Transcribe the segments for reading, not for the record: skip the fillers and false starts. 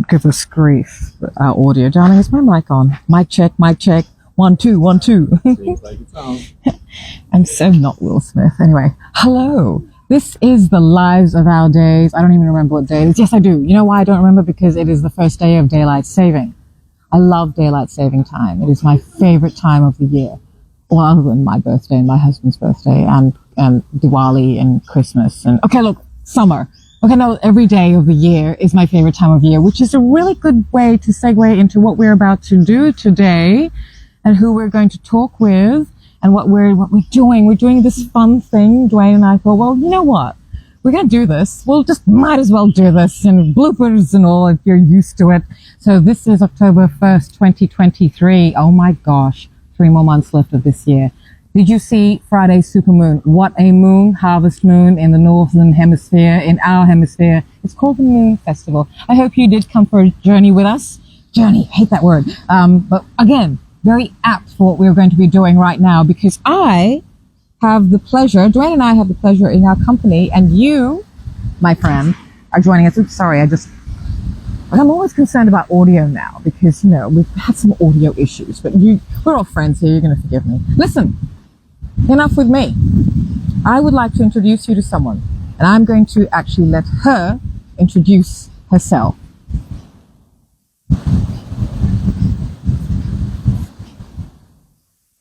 give us grief. Our audio. Darling, is my mic on? Mic check, mic check. 1, 2, 1, 2. Seems like it's on. I'm so not Will Smith. Anyway, hello. This is the Lives of Our Days. I don't even remember what day it is. Yes, I do. You know why I don't remember? Because it is the first day of daylight saving. I love daylight saving time. It is my favorite time of the year. Well, other than my birthday and my husband's birthday and Diwali and Christmas and, okay, look, summer. Okay, no, every day of the year is my favorite time of year, which is a really good way to segue into what we're about to do today and who we're going to talk with and what we're doing. We're doing this fun thing. Dwayne and I thought, well, you know what? We're going to do this. We'll just might as well do this and bloopers and all if you're used to it. So this is October 1st, 2023. Oh my gosh. 3 more months left of this year. Did you see Friday's supermoon? What a moon, harvest moon in the northern hemisphere, in our hemisphere. It's called the Moon Festival. I hope you did come for a journey with us. Journey, hate that word. But again, very apt for what we're going to be doing right now because I have the pleasure, Dwayne and I have the pleasure in our company, and you, my friend, are joining us. Oops, sorry, I'm always concerned about audio now because, you know, we've had some audio issues, but we're all friends here. You're going to forgive me. Listen, enough with me. I would like to introduce you to someone, and I'm going to actually let her introduce herself.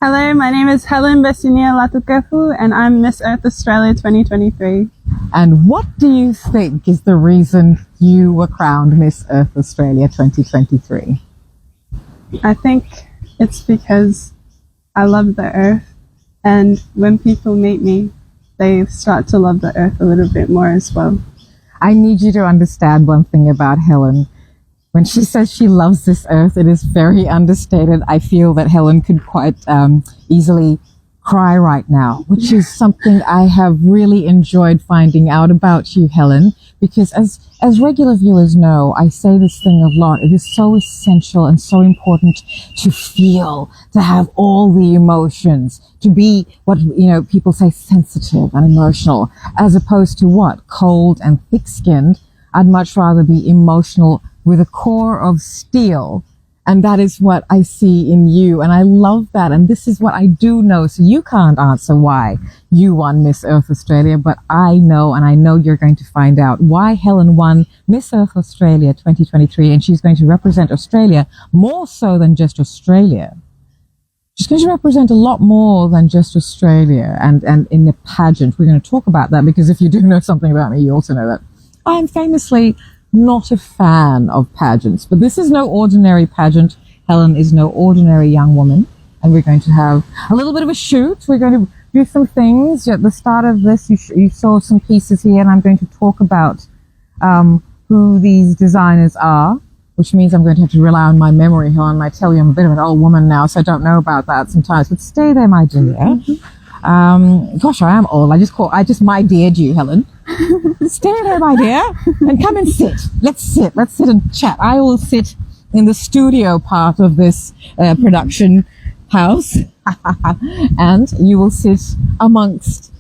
Hello, my name is Helen Latukefu, and I'm Miss Earth Australia 2023. And what do you think is the reason you were crowned Miss Earth Australia 2023? I think it's because I love the earth, and when people meet me, they start to love the earth a little bit more as well. I need you to understand one thing about Helen. When she says she loves this earth, it is very understated. I feel that Helen could quite easily cry right now, which is something I have really enjoyed finding out about you, Helen, because as regular viewers know, I say this thing a lot. It is so essential and so important to feel, to have all the emotions, to be what, you know, people say sensitive and emotional, as opposed to what? Cold and thick-skinned. I'd much rather be emotional with a core of steel. And that is what I see in you. And I love that. And this is what I do know. So you can't answer why you won Miss Earth Australia, but I know, and I know you're going to find out why Helen won Miss Earth Australia 2023. And she's going to represent Australia more so than just Australia. She's going to represent a lot more than just Australia and in the pageant. We're going to talk about that because if you do know something about me, you also know that I'm famously not a fan of pageants, but this is no ordinary pageant. Helen is no ordinary young woman, and we're going to have a little bit of a shoot. We're going to do some things. At the start of this, you saw some pieces here, and I'm going to talk about who these designers are, which means I'm going to have to rely on my memory, Helen. I tell you, I'm a bit of an old woman now, so I don't know about that sometimes, but stay there, my dear. Gosh, I am old. I just my deared you, Helen. Stay there, my dear, and come and sit. Let's sit and chat. I will sit in the studio part of this production house, and you will sit amongst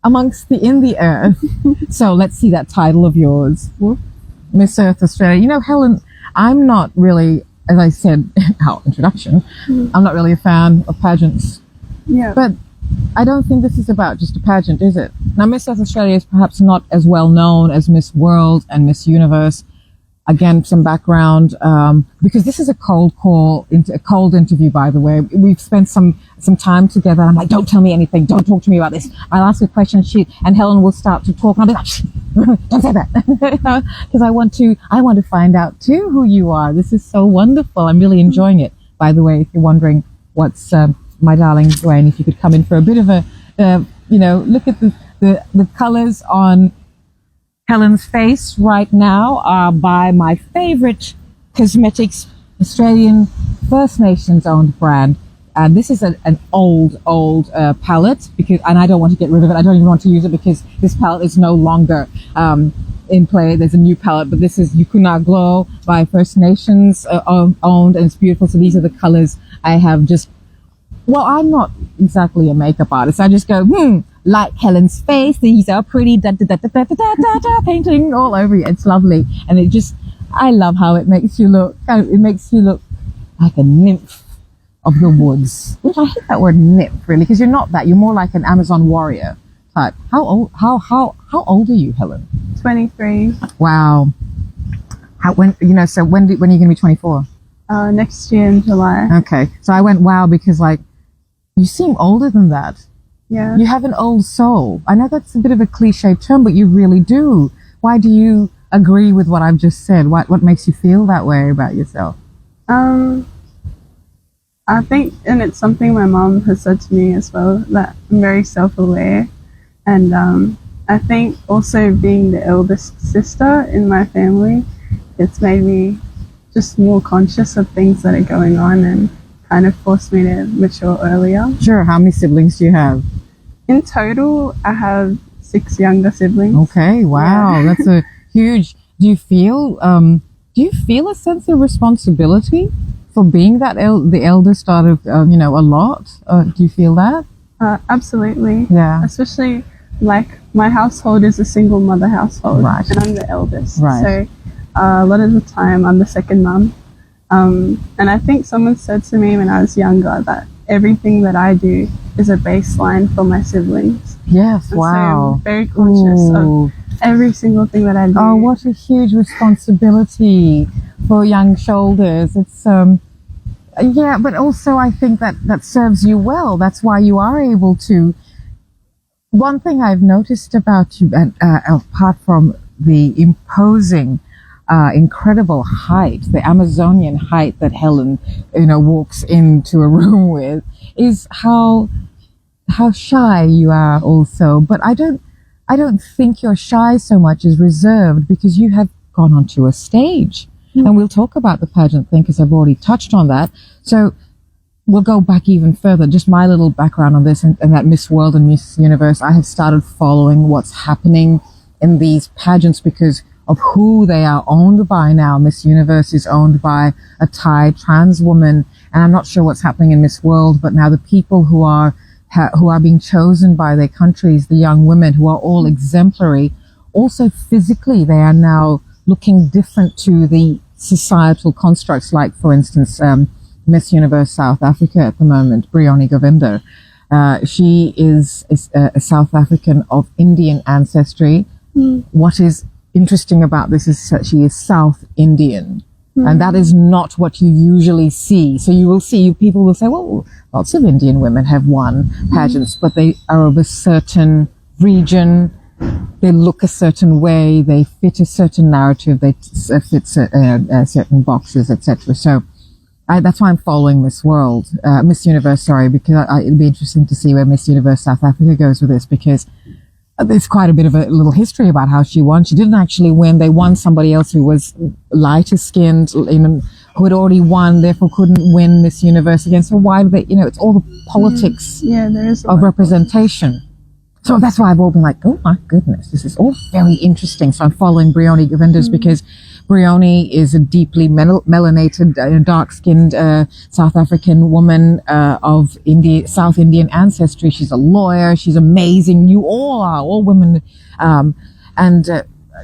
the earth. So let's see that title of yours, Miss Earth Australia. You know, Helen, I'm not really, as I said in our introduction, I'm not really a fan of pageants. Yeah. But I don't think this is about just a pageant, is it? Now, Miss Earth Australia is perhaps not as well known as Miss World and Miss Universe. Again, some background, because this is a cold interview, by the way. We've spent some time together. I'm like, don't tell me anything. Don't talk to me about this. I'll ask a question, and Helen will start to talk, and I'll be like, don't say that. Because I want to find out too who you are. This is so wonderful. I'm really enjoying it. By the way, if you're wondering what's, my darling Dwayne, if you could come in for a bit of a, look at the colors on Helen's face right now are by my favorite cosmetics Australian First Nations owned brand. And this is an old palette and I don't want to get rid of it. I don't even want to use it because this palette is no longer in play. There's a new palette, but this is Yukuna Glow by First Nations owned, and it's beautiful. So these are the colors I have just. Well, I'm not exactly a makeup artist. I just go, like Helen's face. These are pretty, painting all over you. It's lovely. And it just, I love how it makes you look. It makes you look like a nymph of the woods. Which I hate that word nymph, really, because you're not that. You're more like an Amazon warrior type. How old are you, Helen? 23. Wow. When are you going to be 24? Next year in July. Okay. So I went wow because like you seem older than that. Yeah. You have an old soul. I know that's a bit of a cliche term, but you really do. Why do you agree with what I've just said? What makes you feel that way about yourself? I think, and it's something my mom has said to me as well, that I'm very self-aware. And I think also being the eldest sister in my family, it's made me just more conscious of things that are going on and kind of forced me to mature earlier. Sure. How many siblings do you have? In total, I have 6 younger siblings. Okay. Wow. Yeah. That's a huge. Do you feel a sense of responsibility for being that the eldest out of a lot? Do you feel that? Absolutely. Yeah. Especially like my household is a single mother household, right? And I'm the eldest, right? So a lot of the time I'm the second mum. And I think someone said to me when I was younger that everything that I do is a baseline for my siblings. Yes. And wow. So I'm very conscious of every single thing that I do. Oh, what a huge responsibility for young shoulders. It's yeah, but also I think that serves you well. That's why you are able to. One thing I've noticed about you, apart from the imposing, incredible height, the Amazonian height that Helen, walks into a room with, is how shy you are also. But I don't think you're shy so much as reserved, because you have gone onto a stage. And we'll talk about the pageant thing because I've already touched on that. So we'll go back even further. Just my little background on this and that Miss World and Miss Universe. I have started following what's happening in these pageants because of who they are owned by now. Miss Universe is owned by a Thai trans woman, and I'm not sure what's happening in Miss World, but now the people who are being chosen by their countries, the young women who are all exemplary, also physically they are now looking different to the societal constructs, like for instance Miss Universe South Africa at the moment, Brioni Govinda. She is a South African of Indian ancestry. What is interesting about this is that she is South Indian, and that is not what you usually see. So you will see, people will say, well, lots of Indian women have won pageants, but they are of a certain region. They look a certain way, they fit a certain narrative, they fit certain boxes, etc. So that's why I'm following Miss Universe, sorry, because it'll be interesting to see where Miss Universe South Africa goes with this, because there's quite a bit of a little history about how she won. She didn't actually win. They won somebody else who was lighter skinned, who had already won, therefore couldn't win Miss Universe again. So why do they, it's all the politics there is of representation. So that's why I've all been like, oh my goodness, this is all very interesting. So I'm following Brioni Govindas because Brioni is a deeply melanated, dark-skinned South African woman of South Indian ancestry. She's a lawyer. She's amazing. You all are, all women.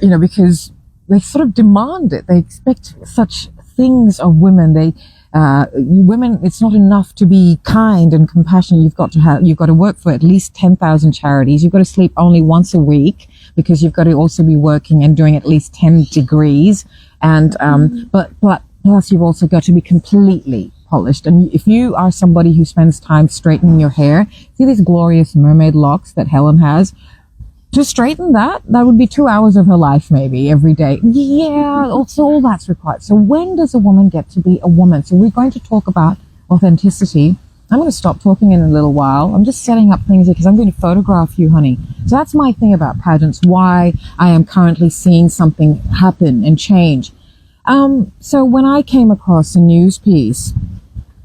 Because they sort of demand it. They expect such things of women. Women, it's not enough to be kind and compassionate. You've got to work for at least 10,000 charities. You've got to sleep only once a week because you've got to also be working and doing at least 10 degrees. And, but plus you've also got to be completely polished. And if you are somebody who spends time straightening your hair, see these glorious mermaid locks that Helen has? To straighten that would be 2 hours of her life, maybe, every day. Yeah, also all that's required. So when does a woman get to be a woman? So we're going to talk about authenticity. I'm going to stop talking in a little while. I'm just setting up things because I'm going to photograph you, honey. So that's my thing about pageants, why I am currently seeing something happen and change. So when I came across a news piece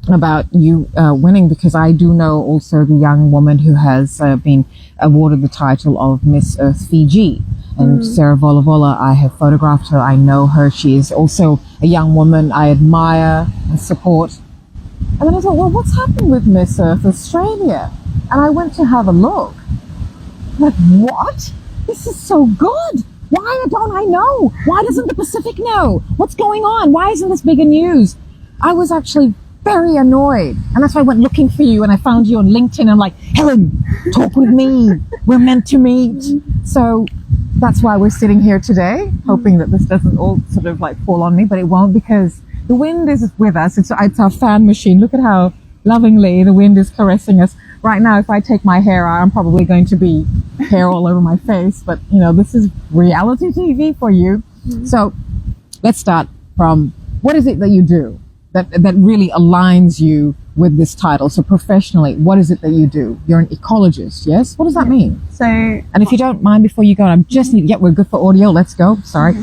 about you winning, because I do know also the young woman who has been awarded the title of Miss Earth Fiji, and Sarah Volavola. I have photographed her. I know her. She is also a young woman I admire and support. And then I thought, well, what's happened with Miss Earth Australia? And I went to have a look. Like, what? This is so good. Why don't I know? Why doesn't the Pacific know? What's going on? Why isn't this bigger news? I was actually very annoyed. And that's why I went looking for you and I found you on LinkedIn. I'm like, Helen, talk with me. We're meant to meet. So that's why we're sitting here today, hoping that this doesn't all sort of like fall on me, but it won't, because the wind is with us. It's our fan machine. Look at how lovingly the wind is caressing us. Right now, if I take my hair out, I'm probably going to be hair all over my face. But, you know, this is reality TV for you. So let's start from, what is it that you do that really aligns you with this title? So professionally, what is it that you do? You're an ecologist, yes? What does that mean? So, and if you don't mind, before you go, I'm just we're good for audio. Let's go. Sorry.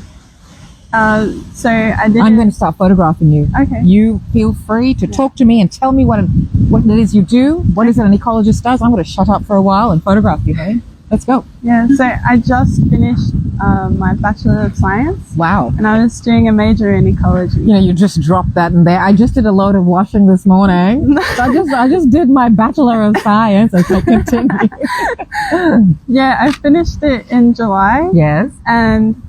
So I did. I'm going to start photographing you. Okay. You feel free to talk to me and tell me what it is you do. What is it an ecologist does? I'm going to shut up for a while and photograph you, hey? Let's go. Yeah. So I just finished my Bachelor of Science. Wow. And I was doing a major in ecology. You know, you just dropped that in there. I just did a load of washing this morning. So I just did my Bachelor of Science. Okay, continue. Yeah, I finished it in July. Yes. And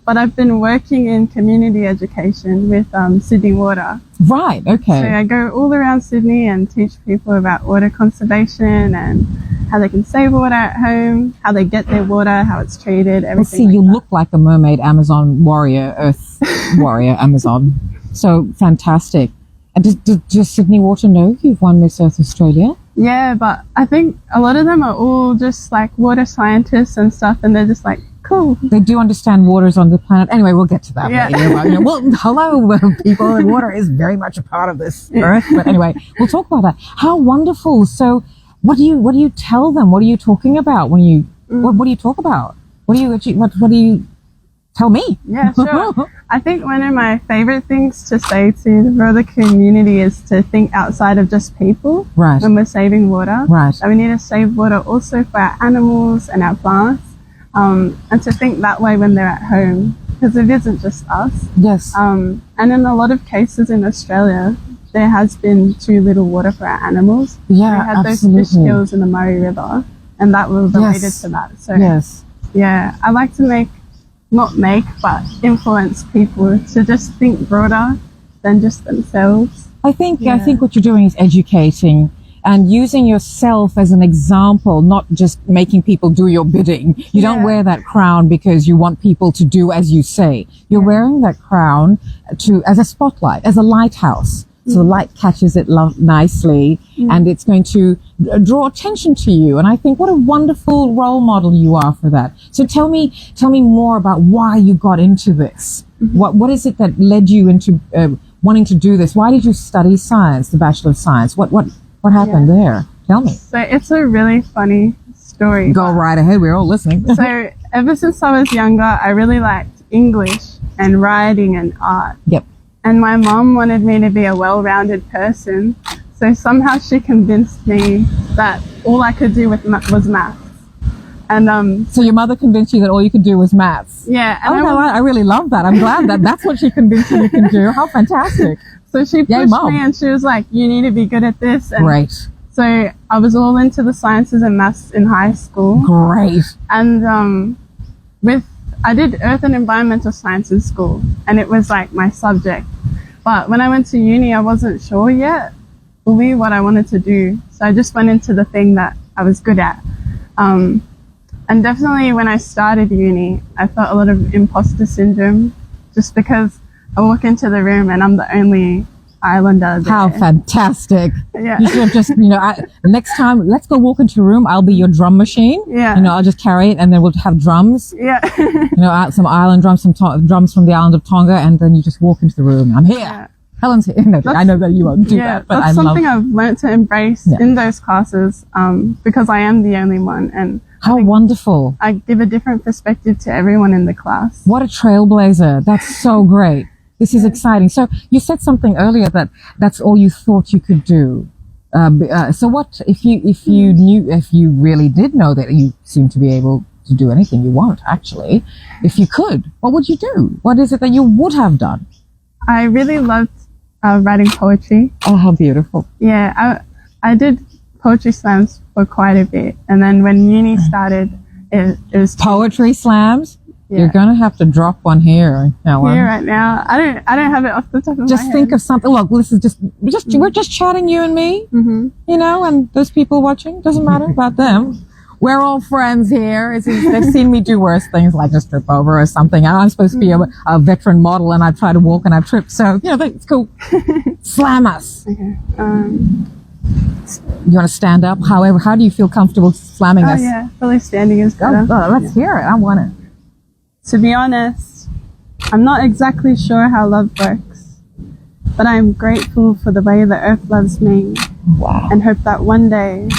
but I've been working in community education with Sydney Water. Right, okay. So I go all around Sydney and teach people about water conservation and how they can save water at home, how they get their water, how it's treated, everything. Well, see, you look like a mermaid Amazon warrior, Earth warrior Amazon. So fantastic. And does Sydney Water know you've won Miss Earth Australia? Yeah, but I think a lot of them are all just like water scientists and stuff, and they're just like, cool. They do understand waters on the planet. Anyway, we'll get to that Yeah. later. Well, hello, people. Water is very much a part of this earth. But anyway, we'll talk about that. How wonderful. So what do you tell them? What are you talking about when you, what do you talk about? What do you tell me? Yeah, sure. I think one of my favorite things to say to the broader community is to think outside of just people. Right. When we're saving water. Right. And we need to save water also for our animals and our plants. And to think that way when they're at home, because it isn't just us. Yes. And in a lot of cases in Australia, there has been too little water for our animals. Yeah, we had absolutely. those fish kills in the Murray River, and that was related to that. So yes. yeah, I like to but influence people to just think broader than just themselves. I think what you're doing is educating and using yourself as an example, not just making people do your bidding. You don't wear that crown because you want people to do as you say. You're wearing that crown as a spotlight, as a lighthouse. So the light catches it nicely and it's going to draw attention to you. And I think what a wonderful role model you are for that. So tell me more about why you got into this. What is it that led you into wanting to do this? Why did you study science, the Bachelor of Science? What happened there? Tell me. So it's a really funny story. Go right ahead. We're all listening. So ever since I was younger, I really liked English and writing and art. Yep. And my mom wanted me to be a well-rounded person. So somehow she convinced me that all I could do was maths. And so your mother convinced you that all you could do was maths. Yeah. And I really love that. I'm glad that's what she convinced you can do. How fantastic. So she pushed me and she was like, you need to be good at this. And great. So I was all into the sciences and maths in high school. Great. And I did Earth and Environmental Science in school, and it was like my subject. But when I went to uni, I wasn't sure yet fully what I wanted to do. So I just went into the thing that I was good at. And definitely when I started uni, I felt a lot of imposter syndrome just because I walk into the room and I'm the only Islander there. How fantastic. Yeah. You should have just, next time, let's go walk into a room. I'll be your drum machine. Yeah. I'll just carry it and then we'll have drums. Yeah. Some island drums, some drums from the island of Tonga, and then you just walk into the room. I'm here. Yeah. Helen's here. No, I know that you won't do that, but that's something I've learned to embrace in those classes, because I am the only one. And how wonderful. I give a different perspective to everyone in the class. What a trailblazer. That's so great. This is exciting. So you said something earlier that's all you thought you could do. So what if you really did know that you seem to be able to do anything you want, actually, if you could, what would you do? What is it that you would have done? I really loved writing poetry. Oh, how beautiful. Yeah, I did poetry slams for quite a bit. And then when uni started, it was Poetry slams. Yeah. You're gonna have to drop one here, Helen. Here right now. I don't have it off the top of Just my head. think of something. Look, this is we're just chatting, you and me. Mm-hmm. You know, and those people watching, doesn't matter about them. We're all friends here. They've seen me do worse things, like just trip over or something. I'm supposed to be a veteran model, and I try to walk and I trip. So, you know, it's cool. Slam us. Okay. You want to stand up? However, how do you feel comfortable slamming us? Oh yeah, probably standing is better. Let's hear it. I want it. To be honest, I'm not exactly sure how love works, but I am grateful for the way the earth loves me. Wow. And hope that one day,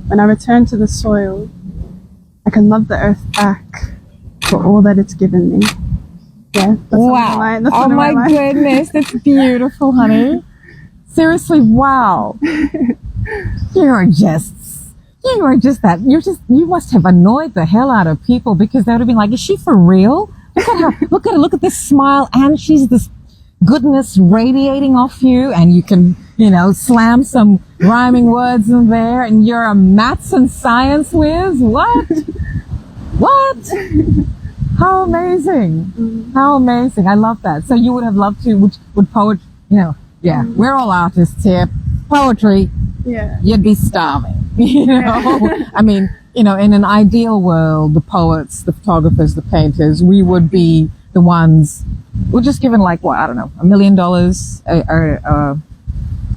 when I return to the soil, I can love the earth back for all that it's given me. Yeah. Wow. Oh my goodness. That's beautiful, honey. Seriously, wow. You must have annoyed the hell out of people, because they would have been like, is she for real? Look at her. Look at this smile. And she's this goodness radiating off you, and you can, you know, slam some rhyming words in there, and you're a maths and science whiz. What? How amazing. How amazing. I love that. So you would have loved to, would poet, you know, yeah, we're all artists here. Poetry, yeah, you'd be starving, you know. I mean, you know, in an ideal world, the poets, the photographers, the painters, we would be the ones, we're just given like, what, I don't know, $1 million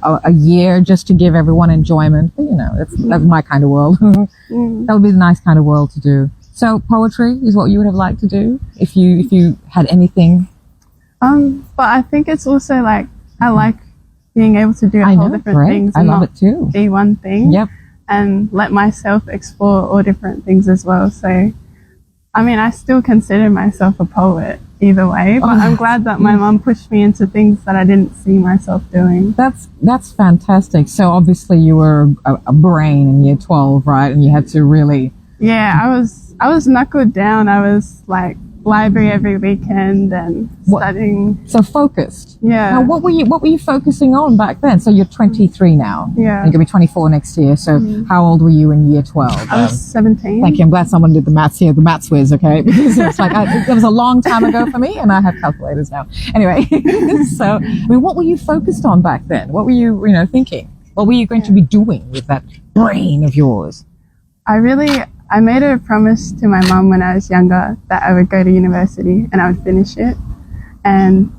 a year just to give everyone enjoyment. But, you know, that's my kind of world. That would be the nice kind of world to do. So poetry is what you would have liked to do if you had anything. But I think it's also like, I like being able to do all different things. I love it too. Be one thing. Yep. And let myself explore all different things as well. So, I mean, I still consider myself a poet either way, but I'm glad that my mum pushed me into things that I didn't see myself doing. That's fantastic. So obviously you were a brain in year 12, right? And you had to really... Yeah, I was knuckled down. I was like library every weekend and studying. So focused. Yeah. Now, what were you focusing on back then? So you're 23 now. Yeah. You're gonna be 24 next year. So how old were you in year 12? I was 17. Thank you. I'm glad someone did the maths here, the maths whiz, okay? Because it's like, it was a long time ago for me, and I have calculators now. Anyway, so, I mean, what were you focused on back then? What were you, thinking? What were you going to be doing with that brain of yours? I made a promise to my mum when I was younger that I would go to university and I would finish it. And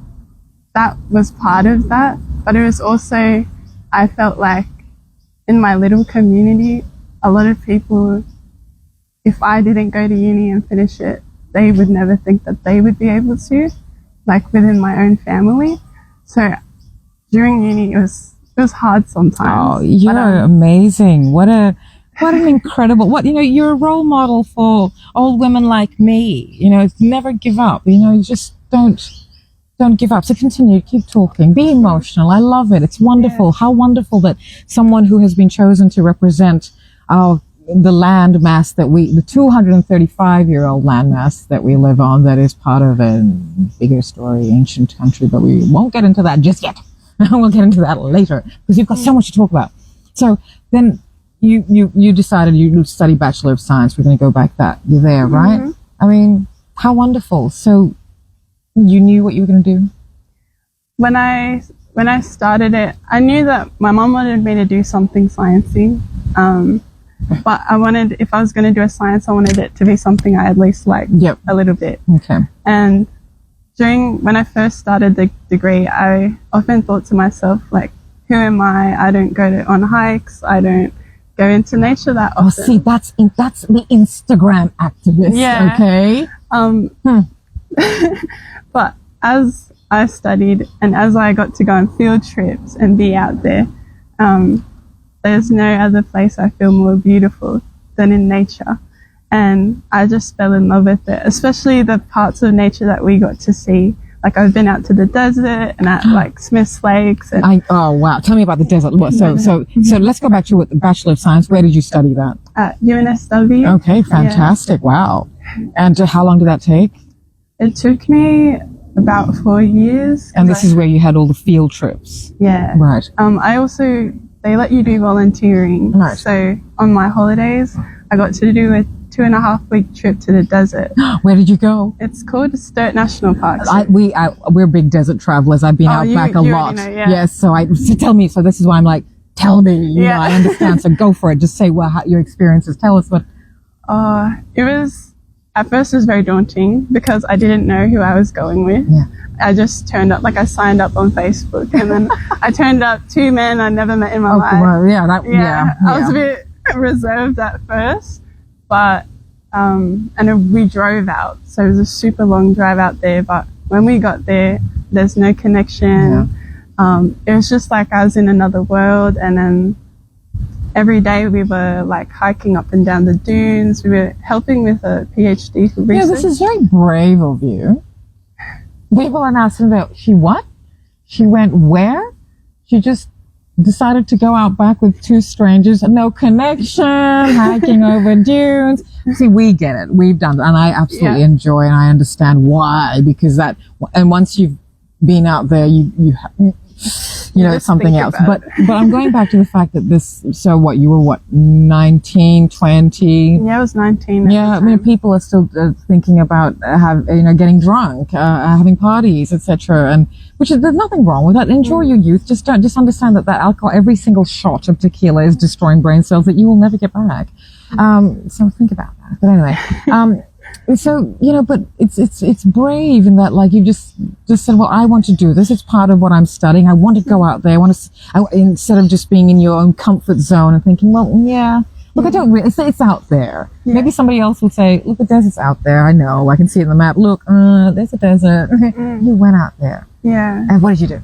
that was part of that. But it was also, I felt like in my little community, a lot of people, if I didn't go to uni and finish it, they would never think that they would be able to, like within my own family. So during uni, it was hard sometimes. Oh, you're amazing. What an incredible, you're a role model for old women like me. Never give up. You just don't give up. So continue, keep talking, be emotional. I love it. It's wonderful. Yeah. How wonderful that someone who has been chosen to represent the land mass the 235-year-old land mass that we live on, that is part of a bigger story, ancient country, but we won't get into that just yet. We'll get into that later because you've got so much to talk about. So then you decided you would study Bachelor of Science. We're going to go back you're there, right? Mm-hmm. I mean, how wonderful. So you knew what you were going to do? When I started it, I knew that my mom wanted me to do something sciencey. But if I was going to do a science, I wanted it to be something I at least liked a little bit. Okay. And when I first started the degree, I often thought to myself, like, who am I? I don't go on hikes. I don't go into nature that often. Oh, see, that's the Instagram activist. Yeah. Okay. But as I studied and as I got to go on field trips and be out there, there's no other place I feel more beautiful than in nature. And I just fell in love with it, especially the parts of nature that we got to see. Like, I've been out to the desert and at like Smith's Lakes. And oh, wow. Tell me about the desert. So let's go back to the Bachelor of Science. Where did you study that? At UNSW. Okay, fantastic. Yeah. Wow. And how long did that take? It took me about 4 years. And this is where you had all the field trips? Yeah. Right. They let you do volunteering. Right. So on my holidays, I got to do a 2.5 week trip to the desert. Where did you go? It's called Sturt National Park. We're big desert travelers. I've been out back a lot. Know, yeah. Yes, so tell me. So this is why I'm like, tell me. You know, I understand. So go for it. Just say your experiences. Tell us what. It was, at first it was very daunting because I didn't know who I was going with. Yeah. I just turned up, like I signed up on Facebook, and then I turned up 2 men I never met in my life. Well, yeah. I was a bit reserved at first, but and then we drove out, so it was a super long drive out there. But when we got there, there's no connection. Yeah. It was just like I was in another world, and then every day we were like hiking up and down the dunes. We were helping with a PhD for research. Yeah, this is very brave of you. People are now saying that she went where? She just decided to go out back with 2 strangers, no connection, hiking over dunes. See, we get it. We've done it, and I absolutely enjoy, and I understand why, because and once you've been out there, you know, it's something else. But I'm going back to the fact that so what, you were 19, 20? Yeah, I was 19. Yeah, I mean, people are still thinking about getting drunk, having parties, etc. And there's nothing wrong with that. Enjoy your youth. Just understand that alcohol, every single shot of tequila is destroying brain cells that you will never get back. So think about that. But anyway, so, you know, but it's brave in that, like, you just said, well, I want to do this. It's part of what I'm studying. I want to go out there. Instead of just being in your own comfort zone and thinking, well, yeah, look, I don't really, it's out there. Yeah. Maybe somebody else will say, look, the desert's out there. I know. I can see it in the map. Look, there's a desert. You went out there. Yeah. And what did you do?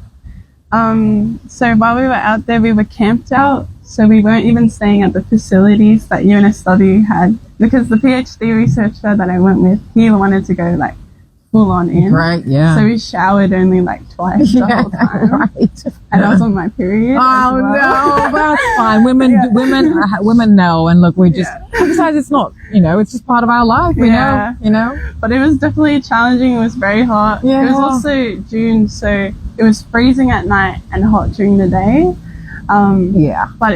So while we were out there, we were camped out. So we weren't even staying at the facilities that UNSW had, because the PhD researcher that I went with, he wanted to go like full on in. Right, yeah. So we showered only like twice the whole time. Right. And I was on my period. Oh, no, that's fine. Women know. And look, besides, it's not, you know, it's just part of our life. We know, you know. But it was definitely challenging. It was very hot. Yeah. It was also June, so it was freezing at night and hot during the day. But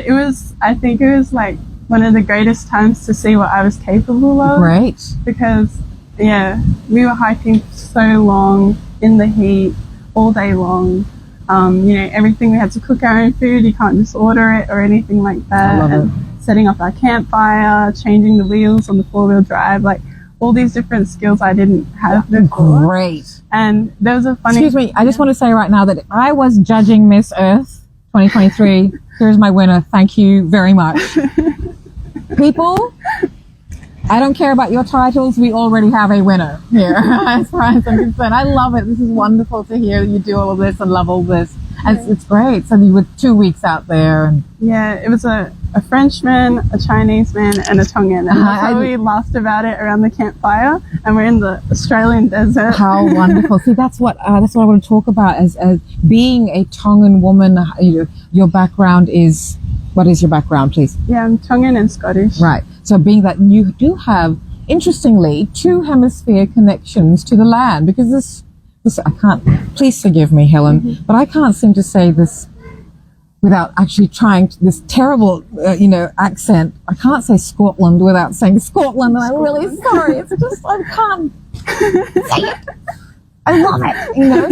I think it was like one of the greatest times to see what I was capable of. Right. Because, we were hiking so long in the heat all day long. Everything, we had to cook our own food. You can't just order it or anything like that. I love and setting up our campfire, changing the wheels on the 4-wheel drive, like all these different skills I didn't have before. Great. And there was a funny... Excuse me, I just want to say right now that if I was judging Miss Earth 2023, here's my winner. Thank you very much. People, I don't care about your titles. We already have a winner here, as far as I'm concerned. I love it. This is wonderful to hear you do all of this and love all this. And it's great. So you were 2 weeks out there. And it was a Frenchman, a Chinese man, and a Tongan. And we laughed about it around the campfire. And we're in the Australian desert. How wonderful! See, that's what I want to talk about as being a Tongan woman. Your background is. What is your background, please? Yeah, I'm Tongan and Scottish. Right. So being that you do have, interestingly, 2 hemisphere connections to the land, because this I can't, please forgive me, Helen, but I can't seem to say this without actually trying this terrible, accent. I can't say Scotland without saying Scotland, and I'm really sorry. It's just, I can't say it. I love it,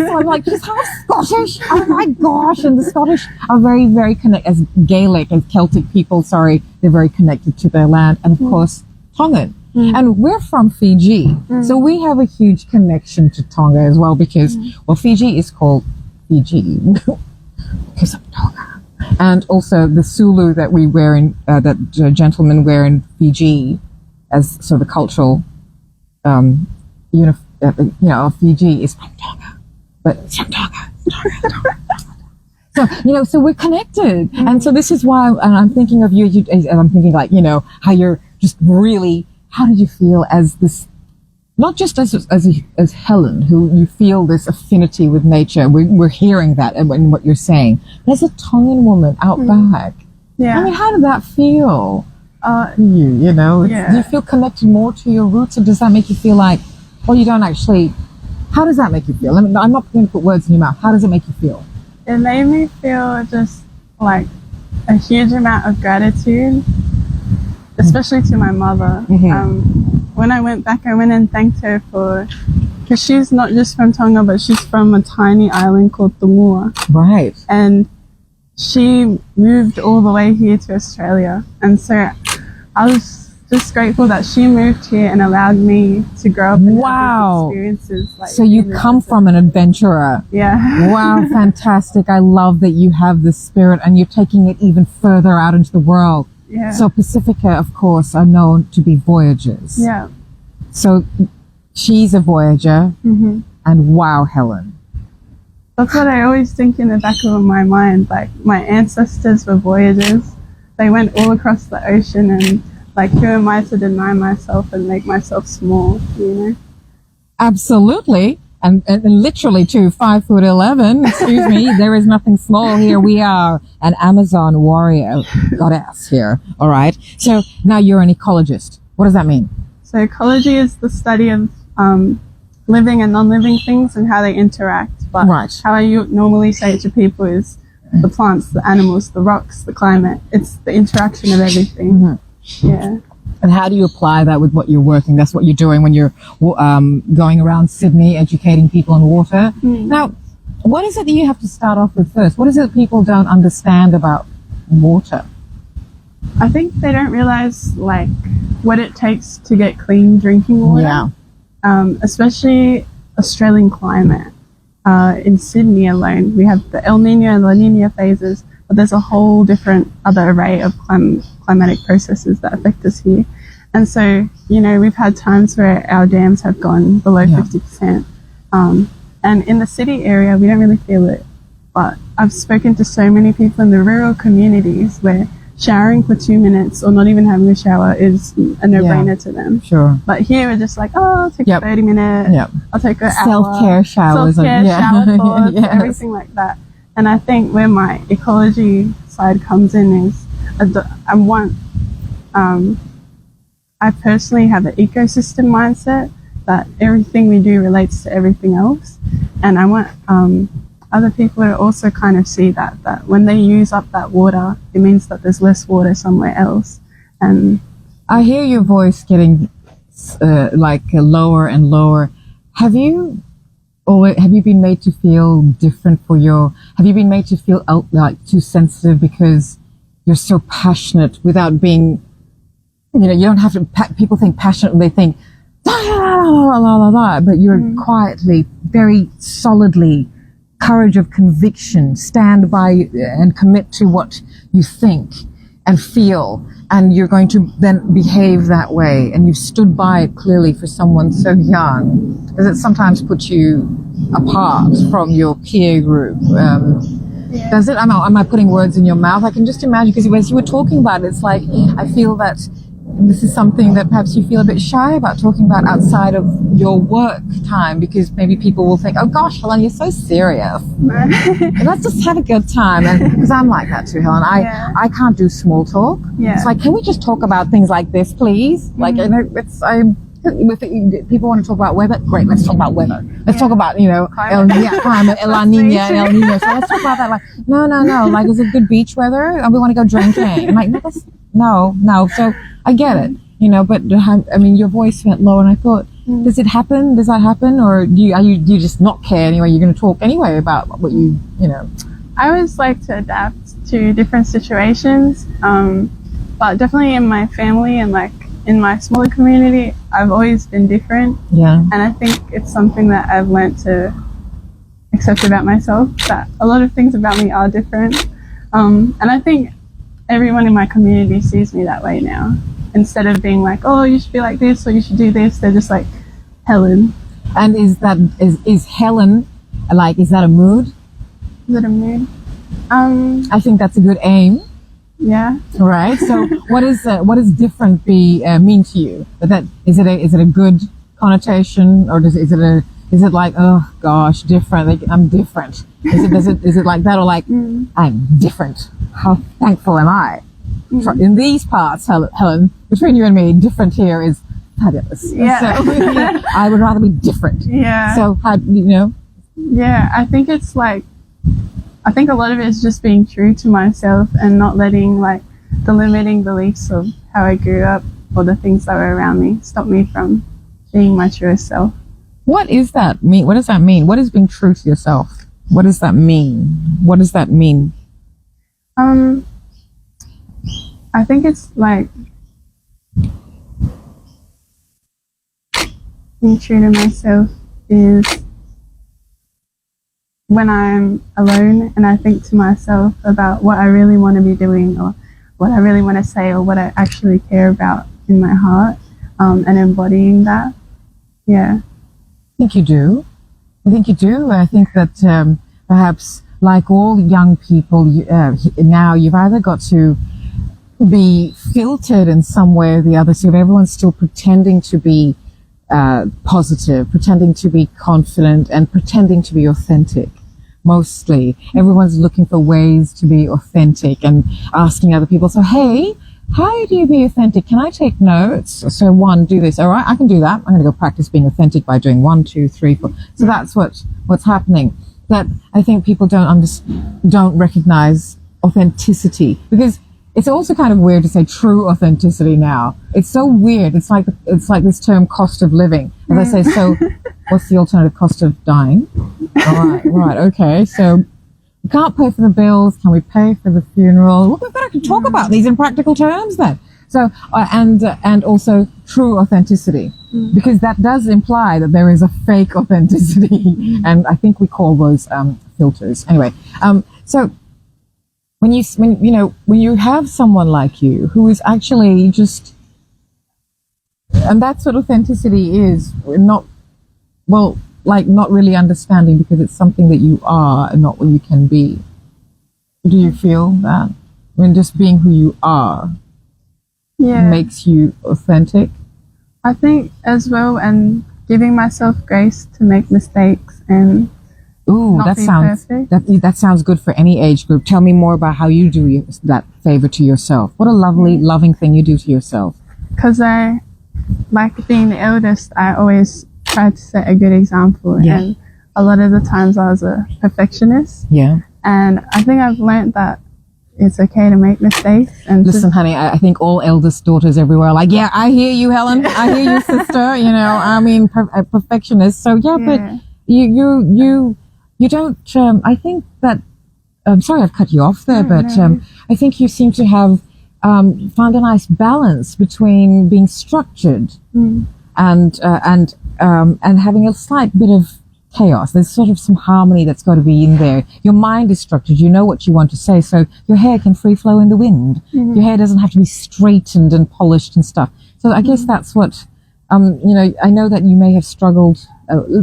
so I'm like, just how Scottish, oh my gosh. And the Scottish are very, very connected, as Gaelic, as Celtic people, they're very connected to their land, and of course, Tongan. And we're from Fiji, so we have a huge connection to Tonga as well, because, Fiji is called Fiji because of Tonga. And also the Sulu that we wear that gentlemen wear in Fiji as sort of a cultural, Fiji is from Tonga, but it's from Tonga. So, so we're connected. And so this is why, and I'm thinking of you, and I'm thinking like, how you're just really, how did you feel as this, not just as Helen, who you feel this affinity with nature. We're hearing that in what you're saying. As a Tongan woman out back. Yeah. I mean, how did that feel? Do you feel connected more to your roots, or does that make you feel like, well, you don't actually, how does that make you feel? I mean, I'm not going to put words in your mouth. How does it make you feel? It made me feel just like a huge amount of gratitude especially to my mother. When I went back, I went and thanked her because she's not just from Tonga, but she's from a tiny island called Samoa. Right. And she moved all the way here to Australia. And so I was just grateful that she moved here and allowed me to grow up and have these experiences. Like, so you come from an adventurer. Yeah. Wow, fantastic. I love that you have this spirit and you're taking it even further out into the world. Yeah. So Pacifica, of course, are known to be voyagers. Yeah. So she's a voyager. And wow, Helen. That's what I always think in the back of my mind. Like, my ancestors were voyagers. They went all across the ocean, and like, who am I to deny myself and make myself small, you know? Absolutely. And literally too, 5'11". Excuse me. There is nothing small here. We are an Amazon warrior goddess here. All right. So now you're an ecologist. What does that mean? So ecology is the study of living and non-living things and how they interact. But how I normally say it to people is the plants, the animals, the rocks, the climate. It's the interaction of everything. Yeah. And how do you apply that with what you're working? That's what you're doing when you're going around Sydney educating people on water. Now, what is it that you have to start off with first? What is it that people don't understand about water? I think they don't realize like what it takes to get clean drinking water. Yeah. Especially Australian climate. In Sydney alone, we have the El Nino and La Nina phases, but there's a whole different other array of climatic processes that affect us here. And so, you know, we've had times where our dams have gone below 50%. And in the city area, we don't really feel it. But I've spoken to so many people in the rural communities where showering for 2 minutes or not even having a shower is a no-brainer to them. Sure. But here we're just like, oh, I'll take a 30 minute, I'll take an hour. Self-care showers. Self-care, shower thoughts, everything like that. And I think where my ecology side comes in is I personally have an ecosystem mindset that everything we do relates to everything else. And I want other people to also kind of see that when they use up that water, it means that there's less water somewhere else. And I hear your voice getting lower and lower. Have you been made to feel different have you been made to feel like too sensitive because you're so passionate without being, you know, you don't have to, people think passionate and they think, but you're quietly, very solidly, courage of conviction, stand by and commit to what you think and feel, and you're going to then behave that way, and you've stood by it clearly for someone so young. Does it sometimes put you apart from your peer group? Does it? Am I putting words in your mouth? I can just imagine, because as you were talking about it, it's like I feel that this is something that perhaps you feel a bit shy about talking about outside of your work time, because maybe people will think, oh gosh, Helen, you're so serious. Let's just have a good time. And because I'm like that too, Helen. I can't do small talk. It's like, can we just talk about things like this, please? Like, you know, if people want to talk about weather, great, let's talk about weather. Let's talk about, you know, climate, La Nina and El Nino. So let's talk about that. Like, no. Like, is it good beach weather? And we want to go drinking. I'm like, no. So I get it, you know, but I mean, your voice went low, and I thought, does it happen? Does that happen? Or do you just not care anyway? You're going to talk anyway about what you know? I always like to adapt to different situations. But definitely in my family and like in my smaller community, I've always been different. Yeah. And I think it's something that I've learned to accept about myself, that a lot of things about me are different. And I think everyone in my community sees me that way now. Instead of being like, oh, you should be like this or you should do this, they're just like, Helen. And is Helen, like, is that a mood? Is it a mood? I think that's a good aim. Yeah. Right. So what does different mean to you? Is it a good connotation, or is it like, oh gosh, different? Like, I'm different. Is it like that, or like I'm different? How thankful am I? In these parts, Helen, between you and me, different here is fabulous. Yeah. So, I would rather be different. Yeah. So how, you know? Yeah, I think a lot of it is just being true to myself and not letting like the limiting beliefs of how I grew up or the things that were around me stopped me from being my truest self. What is that mean? What does that mean? What is being true to yourself? What does that mean? What does that mean? I think it's like being true to myself is when I'm alone and I think to myself about what I really want to be doing or what I really want to say or what I actually care about in my heart, and embodying that. Yeah. I think you do. I think you do. I think that perhaps, like all young people, now you've either got to be filtered in some way or the other. So everyone's still pretending to be positive, pretending to be confident, and pretending to be authentic. Mostly, everyone's looking for ways to be authentic and asking other people, so, hey, how do you be authentic? Can I take notes? So one, do this. All right, I can do that. I'm going to go practice being authentic by doing 1, 2, 3, 4. So that's what's happening. That I think people don't recognize authenticity, because it's also kind of weird to say true authenticity now. It's so weird. It's like this term cost of living. As I say, so what's the alternative? Cost of dying? Right, okay. So we can't pay for the bills. Can we pay for the funeral? Well, we've got to talk about these in practical terms then. So, and also true authenticity, because that does imply that there is a fake authenticity. And I think we call those filters. Anyway, so when you have someone like you who is actually just, and that's what authenticity is, not really understanding, because it's something that you are and not what you can be. Do you feel that? I mean, just being who you are makes you authentic? I think as well, and giving myself grace to make mistakes and not be perfect. That sounds good for any age group. Tell me more about how you do that favor to yourself. What a lovely, loving thing you do to yourself. Because I, like being the eldest, I always tried to set a good example. Yeah. And a lot of the times I was a perfectionist. Yeah. And I think I've learned that it's okay to make mistakes. And listen, honey, I think all eldest daughters everywhere are like, yeah, I hear you, Helen. I hear you, sister. You know, I mean, a perfectionist. So yeah, but you don't, I think that, I'm sorry I've cut you off there, but I think you seem to have found a nice balance between being structured and having a slight bit of chaos. There's sort of some harmony that's got to be in there. Your mind is structured. You know what you want to say, so your hair can free flow in the wind. Your hair doesn't have to be straightened and polished and stuff. So I guess that's what, I know that you may have struggled.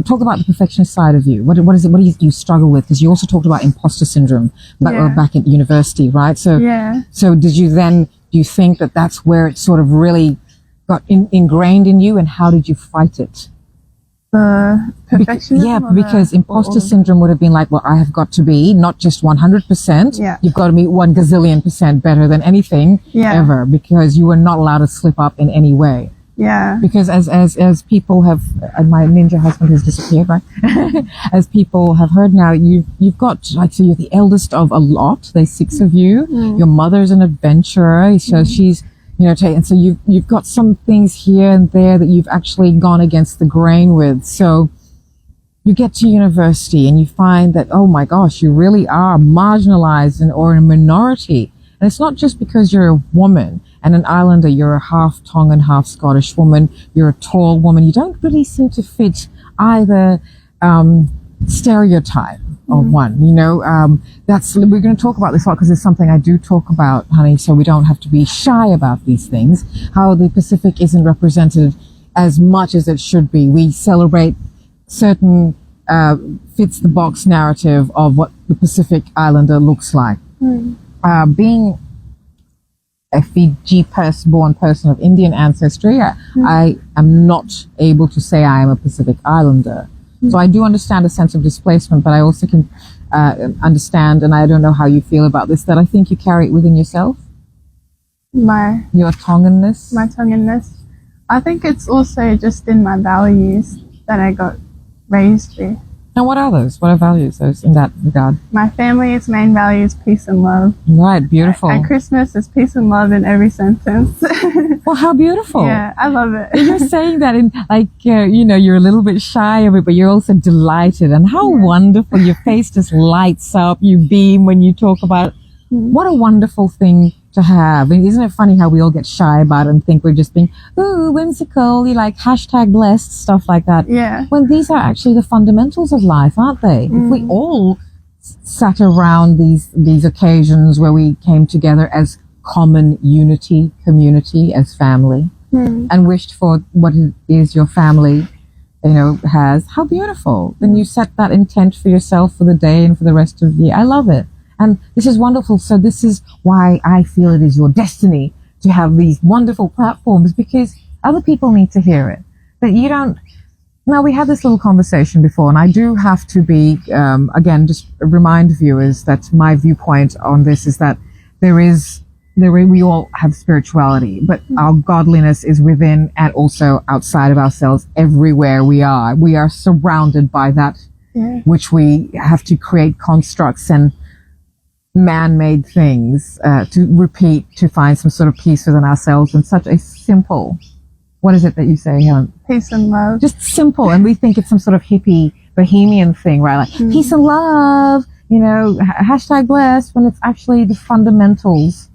Talk about the perfectionist side of you. What do you struggle with? Because you also talked about imposter syndrome back at university, right? So do you think that that's where it sort of really got ingrained in you, and how did you fight it? Perfectionism? Because imposter syndrome would have been like, well, I have got to be not just 100%. Yeah. You've got to be 1 gazillion% better than anything ever, because you were not allowed to slip up in any way. Yeah. Because as people have, my ninja husband has disappeared, right? As people have heard now, you've got, like, so you're the eldest of a lot. There's 6 of you. Your mother's an adventurer, so she's, and so you've got some things here and there that you've actually gone against the grain with. So you get to university and you find that, oh my gosh, you really are marginalized or in a minority. And it's not just because you're a woman and an islander. You're a half Tongan, half Scottish woman. You're a tall woman. You don't really seem to fit either stereotype of one. We're going to talk about this a lot, because it's something I do talk about, honey, so we don't have to be shy about these things. How the Pacific isn't represented as much as it should be. We celebrate certain fits the box narrative of what the Pacific Islander looks like. Being a Fiji born person of Indian ancestry, I am not able to say I am a Pacific Islander. So I do understand a sense of displacement, but I also can understand, and I don't know how you feel about this, that I think you carry it within yourself. Your Tonganness? My Tonganness. I think it's also just in my values that I got raised with. And what are those? What are values those in that regard? My family's main value is peace and love. Right, beautiful. At Christmas, it's peace and love in every sentence. Well, how beautiful. Yeah, I love it. You're saying that in like, you know, you're a little bit shy of it, but you're also delighted. And how wonderful. Your face just lights up. You beam when you talk about it. What a wonderful thing to have. And isn't it funny how we all get shy about it and think we're just being, ooh, whimsical, you like #blessed, stuff like that. Yeah. When these are actually the fundamentals of life, aren't they? If we all sat around these occasions where we came together as common unity, community, as family, and wished for what it is your family, you know, has, how beautiful. Then you set that intent for yourself for the day and for the rest of the year. I love it. And this is wonderful. So this is why I feel it is your destiny to have these wonderful platforms, because other people need to hear it. That you don't. Now, we had this little conversation before, and I do have to be, again, just remind viewers that my viewpoint on this is that we all have spirituality, but our godliness is within and also outside of ourselves. Everywhere we are surrounded by that which we have to create constructs and man-made things to repeat to find some sort of peace within ourselves. And such a simple, what is it that you say, Helen? Peace and love. Just simple. And we think it's some sort of hippie bohemian thing, right? Like peace and love, you know, #blessed, when it's actually the fundamentals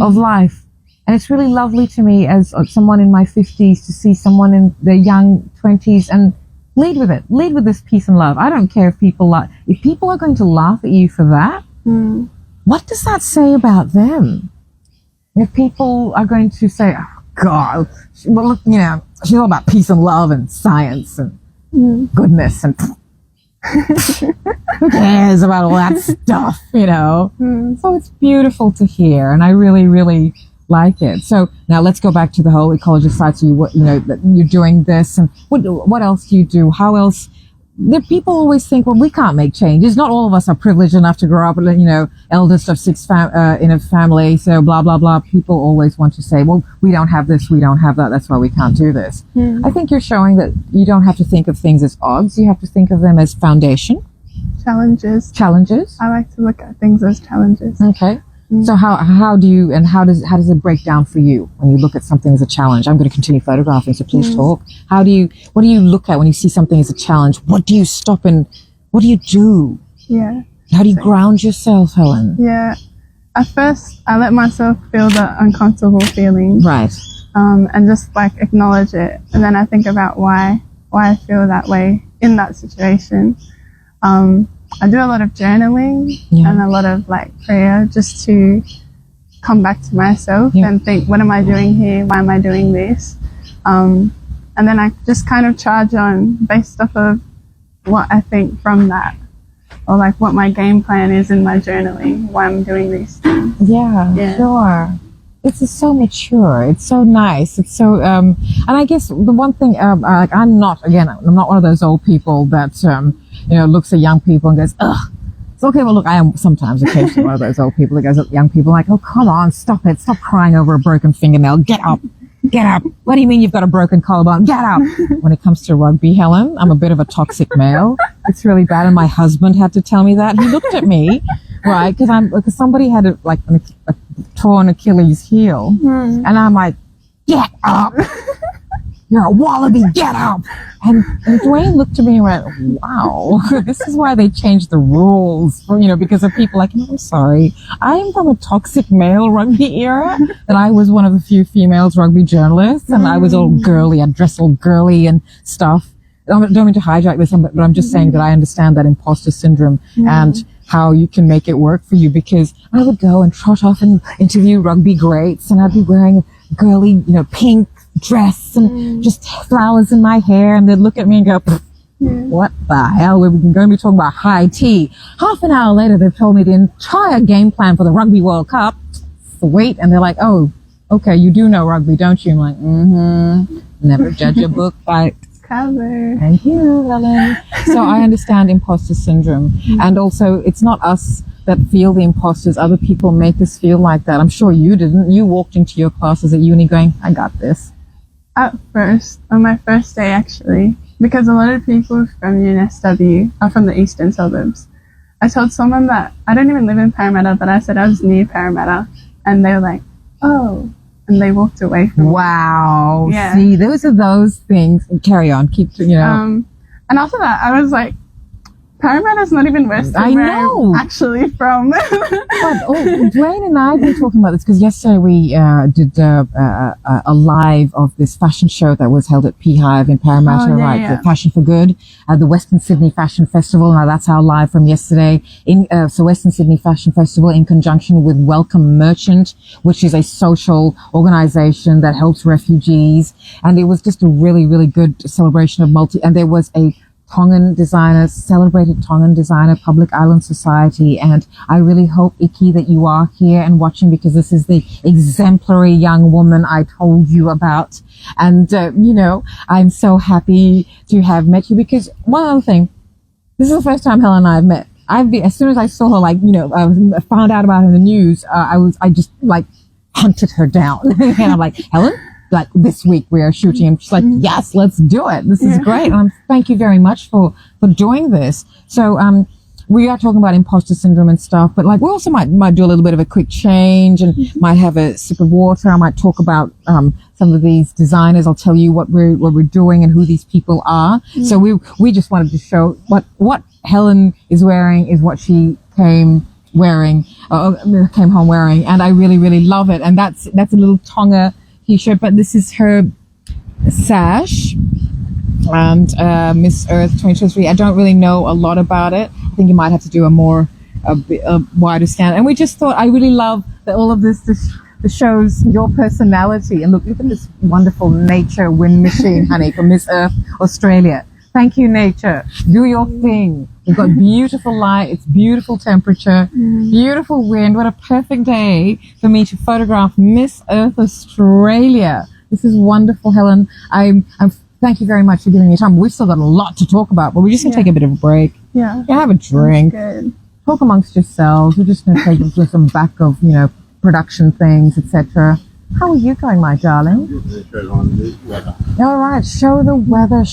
of life. And it's really lovely to me as someone in my 50s to see someone in their young 20s and lead with it. Lead with this peace and love. I don't care if people are going to laugh at you for that. What does that say about them? If people are going to say, oh, God, well, look, you know, she's all about peace and love and science and goodness and who cares about all that stuff, you know? So it's beautiful to hear, and I really, really like it. So now let's go back to the whole ecology side. So you know, that you're doing this, and what else do you do? How else? People always think, well, we can't make changes. Not all of us are privileged enough to grow up, you know, eldest of 6 in a family. So blah, blah, blah. People always want to say, well, we don't have this, we don't have that. That's why we can't do this. I think you're showing that you don't have to think of things as odds. You have to think of them as foundation. Challenges. I like to look at things as challenges. Okay. So how does it break down for you when you look at something as a challenge? I'm going to continue photographing, so please talk. What do you look at when you see something as a challenge? What do you stop and what do you do? Yeah. How do you ground yourself, Helen? Yeah. At first, I let myself feel the uncomfortable feeling. Right. And just like acknowledge it. And then I think about why I feel that way in that situation. I do a lot of journaling and a lot of like prayer just to come back to myself and think, what am I doing here? Why am I doing this? And then I just kind of charge on based off of what I think from that, or like what my game plan is in my journaling, why I'm doing these things. Yeah. Sure. It's just so mature. It's so nice. It's so, and I guess the one thing, like I'm not one of those old people that, you know, looks at young people and goes, ugh. It's okay. Well, look, I am sometimes occasionally one of those old people that goes at young people like, oh, come on, stop it. Stop crying over a broken fingernail. Get up. Get up. What do you mean you've got a broken collarbone? Get up. When it comes to rugby, Helen, I'm a bit of a toxic male. It's really bad. And my husband had to tell me that. He looked at me, right? Because somebody had a torn Achilles heel. And I'm like, get up. You're a wallaby, get up. And Dwayne looked at me and went, wow, this is why they changed the rules for, you know, because of people like, I'm sorry, I am from a toxic male rugby era, that I was one of the few females rugby journalists, and I was all girly, I dressed all girly and stuff. I don't mean to hijack this, but I'm just saying that I understand that imposter syndrome and how you can make it work for you, because I would go and trot off and interview rugby greats, and I'd be wearing a girly, you know, pink dress and just flowers in my hair, and they'd look at me and go, what the hell? We're going to be talking about high tea. Half an hour later, they've told me the entire game plan for the Rugby World Cup. Sweet. And they're like, oh, okay, you do know rugby, don't you? I'm like, never judge a book by cover. Thank you, Helen. So I understand imposter syndrome. And also, it's not us that feel the imposters. Other people make us feel like that. I'm sure you didn't. You walked into your classes at uni going, I got this. At first, on my first day actually, because a lot of people from UNSW are from the eastern suburbs. I told someone that I don't even live in Parramatta, but I said I was near Parramatta, and they were like, "Oh," and they walked away from me. Wow. Yeah. See, those are those things. Carry on. Keep, And after that, I was like, Parramatta's not even west of where I'm actually from. But, Dwayne and I have been talking about this because yesterday we did a live of this fashion show that was held at Beehive in Parramatta, the Fashion for Good, the Western Sydney Fashion Festival. Now that's our live from yesterday. So Western Sydney Fashion Festival in conjunction with Welcome Merchant, which is a social organization that helps refugees. And it was just a really, really good celebration of and there was a Tongan designer, celebrated Tongan designer, Public Island Society. And I really hope, Iki, that you are here and watching, because this is the exemplary young woman I told you about. And, I'm so happy to have met you, because one other thing, this is the first time Helen and I have met. As soon as I saw her, I found out about her in the news, I just hunted her down. And I'm like, Helen? This week we are shooting, and she's like, yes, let's do it. This is great. Thank you very much for doing this. So, we are talking about imposter syndrome and stuff, but we also might do a little bit of a quick change and might have a sip of water. I might talk about, some of these designers. I'll tell you what we're doing and who these people are. So we just wanted to show what Helen is wearing is what she came home wearing. And I really, really love it. And that's a little Tonga t-shirt, but this is her sash, and Miss Earth 2023. I don't really know a lot about it. I think you might have to do a wider stand. And we just thought, I really love that all of this shows your personality. And look at this wonderful nature wind machine, honey, from Miss Earth Australia. Thank you, nature. Do your thing. We've got beautiful light. It's beautiful temperature, beautiful wind. What a perfect day for me to photograph Miss Earth Australia. This is wonderful, Helen. I'm thank you very much for giving me time. We've still got a lot to talk about, but we're just going to take a bit of a break. Yeah. Have a drink. Good. Talk amongst yourselves. We're just going to take you through some back of, production things, etc. How are you going, my darling? All right, show the weather.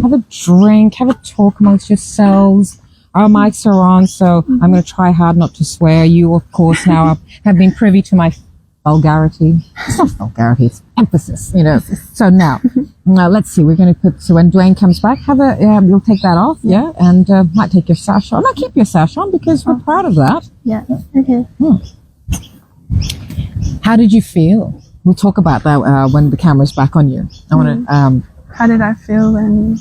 Have a drink, have a talk amongst yourselves. Our mics are on, so I'm going to try hard not to swear. You, of course, now have been privy to my vulgarity. It's not vulgarity, it's emphasis, So now, let's see, we're going to so when Dwayne comes back, you'll take that off, and might take your sash on. No, keep your sash on, because we're proud of that. Yeah, okay. How did you feel? We'll talk about that when the camera's back on you. I want to. How did I feel when?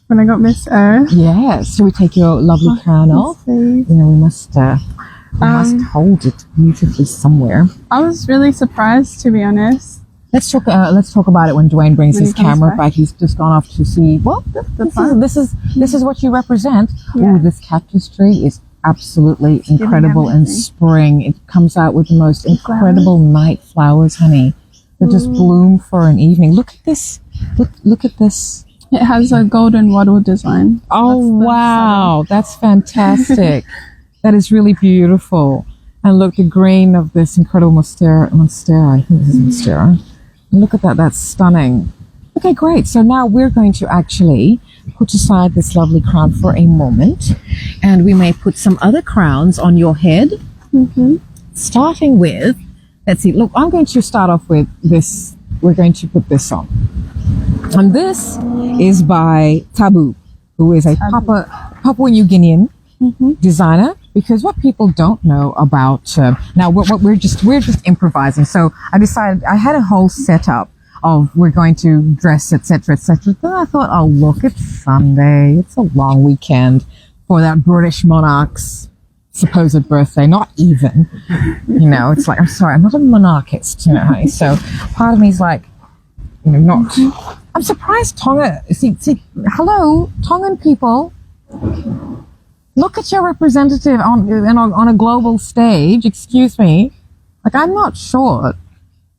When I got Miss Earth. Yes. Shall we take your lovely crown off? Please. We must hold it beautifully somewhere. I was really surprised, to be honest. Let's talk about it when Dwayne brings his camera back. He's just gone off to see. Well, this is what you represent. Yeah. Ooh, this cactus tree is absolutely incredible in spring. It comes out with the most incredible night flowers, honey. They just bloom for an evening. Look at this. Look at this. It has a golden wattle design. Oh, wow. That's fantastic. That is really beautiful. And look, the green of this incredible monstera. I think this is monstera. And look at that. That's stunning. Okay, great. So now we're going to actually put aside this lovely crown for a moment, and we may put some other crowns on your head. Starting with, let's see, look, I'm going to start off with this. We're going to put this on. And this is by Tabu, who is a Papua New Guinean designer, because what people don't know about, now we're just improvising. So I decided, I had a whole setup of we're going to dress, etc., etc. Then I thought, oh, look, it's Sunday. It's a long weekend for that British monarch's supposed birthday. Not even, it's like, I'm sorry, I'm not a monarchist, So part of me is like, not. I'm surprised Tonga, see, hello, Tongan people. Look at your representative on a global stage. Excuse me. I'm not short.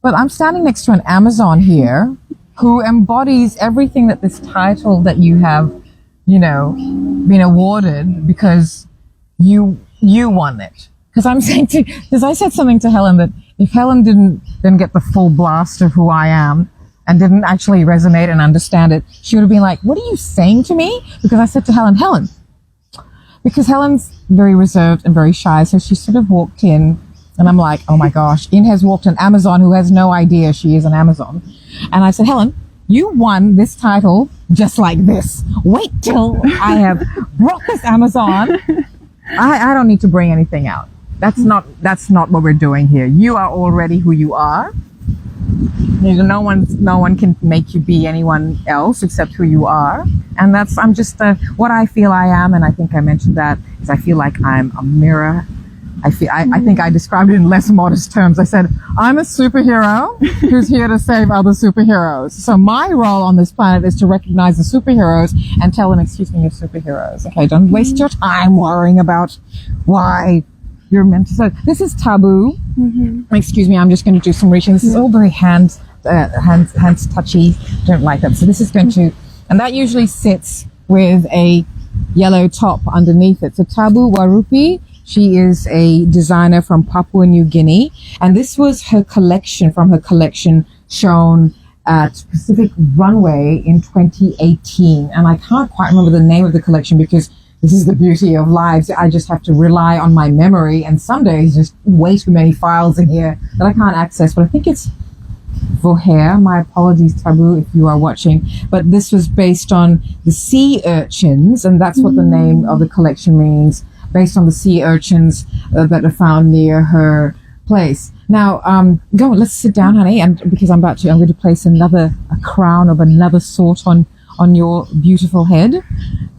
But I'm standing next to an Amazon here who embodies everything that this title that you have, been awarded because you won it. Because I said something to Helen that if Helen didn't get the full blast of who I am, and didn't actually resonate and understand it, she would have been like, what are you saying to me? Because I said to Helen, because Helen's very reserved and very shy, so she sort of walked in, and I'm like, oh my gosh, in has walked an Amazon who has no idea she is an Amazon. And I said, Helen, you won this title just like this. Wait till I have brought this Amazon. I don't need to bring anything out. That's not what we're doing here. You are already who you are. No one can make you be anyone else except who you are. And I'm just what I feel I am. And I think I mentioned that is I feel like I'm a mirror. I think I described it in less modest terms. I said, I'm a superhero who's here to save other superheroes. So my role on this planet is to recognize the superheroes and tell them, excuse me, you're superheroes. Okay, don't waste your time worrying about why you're meant to. So this is taboo. Excuse me, I'm just going to do some reaching. This is all very hands touchy. Don't like that. So this is going to, and that usually sits with a yellow top underneath it. So Tabu Warupi, she is a designer from Papua New Guinea, and this was her collection shown at Pacific Runway in 2018. And I can't quite remember the name of the collection because this is the beauty of lives. I just have to rely on my memory, and some days just way too many files in here that I can't access. But I think it's Vohair. My apologies, Tabu, if you are watching. But this was based on the sea urchins, and that's what the name of the collection means, based on the sea urchins that are found near her place. Now, let's sit down, honey, and because I'm going to place a crown of another sort on your beautiful head.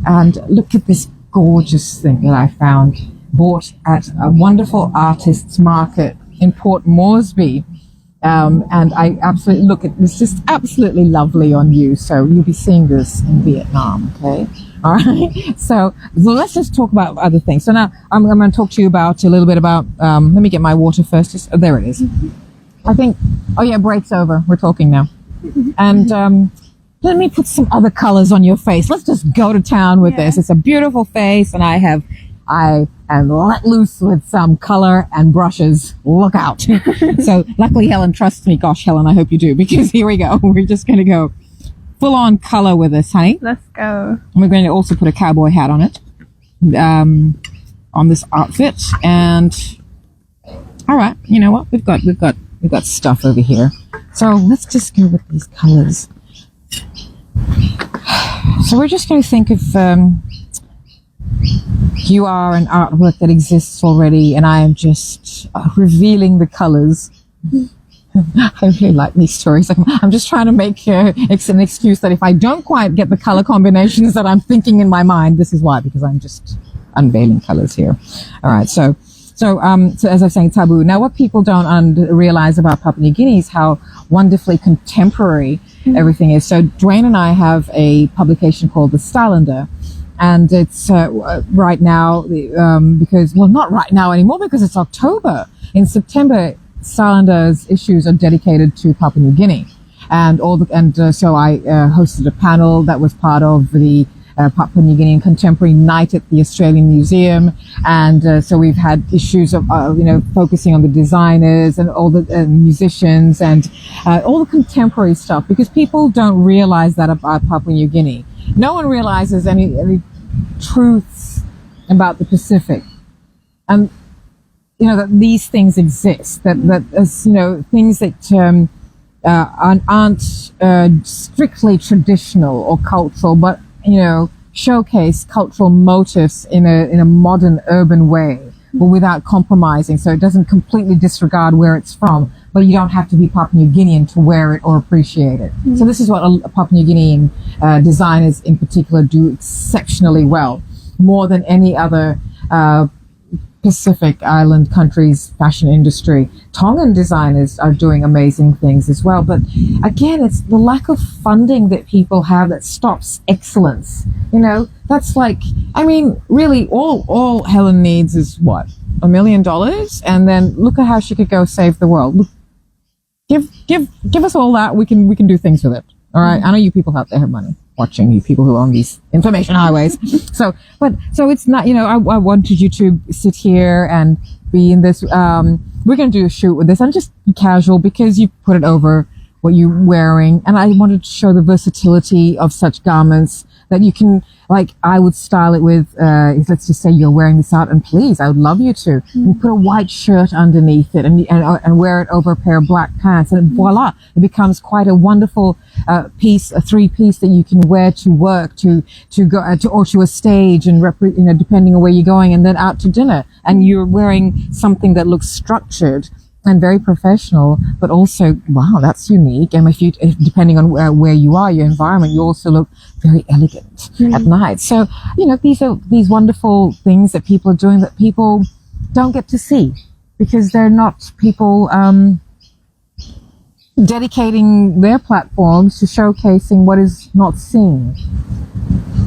And look at this gorgeous thing that I found, bought at a wonderful artist's market in Port Moresby. And I absolutely, look, it's just absolutely lovely on you. So you'll be seeing this in Vietnam, okay? All right. So let's just talk about other things. So now I'm going to talk to you about a little bit about, let me get my water first. There it is. I think, break's over. We're talking now. And, let me put some other colors on your face. Let's just go to town with this. It's a beautiful face, and I am let loose with some color and brushes. Look out. So luckily Helen trusts me. Gosh, Helen, I hope you do, because here we go. We're just going to go full on color with this, honey. Let's go. And we're going to also put a cowboy hat on it, on this outfit. And all right, you know what? We've got stuff over here. So let's just go with these colors. So we're just going to think of you are an artwork that exists already, and I am just revealing the colors. I really like these stories. I'm just trying to make it's an excuse that if I don't quite get the color combinations that I'm thinking in my mind, this is why, because I'm just unveiling colors here. All right, so as I was saying, taboo. Now, what people don't realize about Papua New Guinea is how wonderfully contemporary everything is. So Dwayne and I have a publication called The Stylander, and it's right now because, well, not right now anymore because it's October. In September, Stylander's issues are dedicated to Papua New Guinea, and so I hosted a panel that was part of the Papua New Guinean Contemporary Night at the Australian Museum, and so we've had issues of focusing on the designers and all the musicians and all the contemporary stuff, because people don't realize that about Papua New Guinea. No one realizes any truths about the Pacific, and that these things exist. That things that aren't strictly traditional or cultural, but showcase cultural motifs in a modern urban way, but without compromising. So it doesn't completely disregard where it's from, but you don't have to be Papua New Guinean to wear it or appreciate it. So this is what Papua New Guinean designers in particular do exceptionally well, more than any other Pacific Island countries' fashion industry. Tongan designers are doing amazing things as well. But again, it's the lack of funding that people have that stops excellence. That's really all Helen needs is what? $1 million? And then look at how she could go save the world. Look, give us all that. We can do things with it. All right. I know you people out there have money. Watching, you people who own these information highways. So it's not, I wanted you to sit here and be in this, we're going to do a shoot with this. I'm just casual because you put it over what you're wearing. And I wanted to show the versatility of such garments that you can, like, I would style it with, let's just say you're wearing this out, and please, I would love you to, and put a white shirt underneath it and wear it over a pair of black pants, and voila, it becomes quite a wonderful piece, a three-piece that you can wear to work, to go or to a stage, and depending on where you're going, and then out to dinner, and you're wearing something that looks structured and very professional, but also, wow, that's unique. And if depending on where you are, your environment, you also look very elegant at night. So, these are these wonderful things that people are doing that people don't get to see, because they're not people dedicating their platforms to showcasing what is not seen.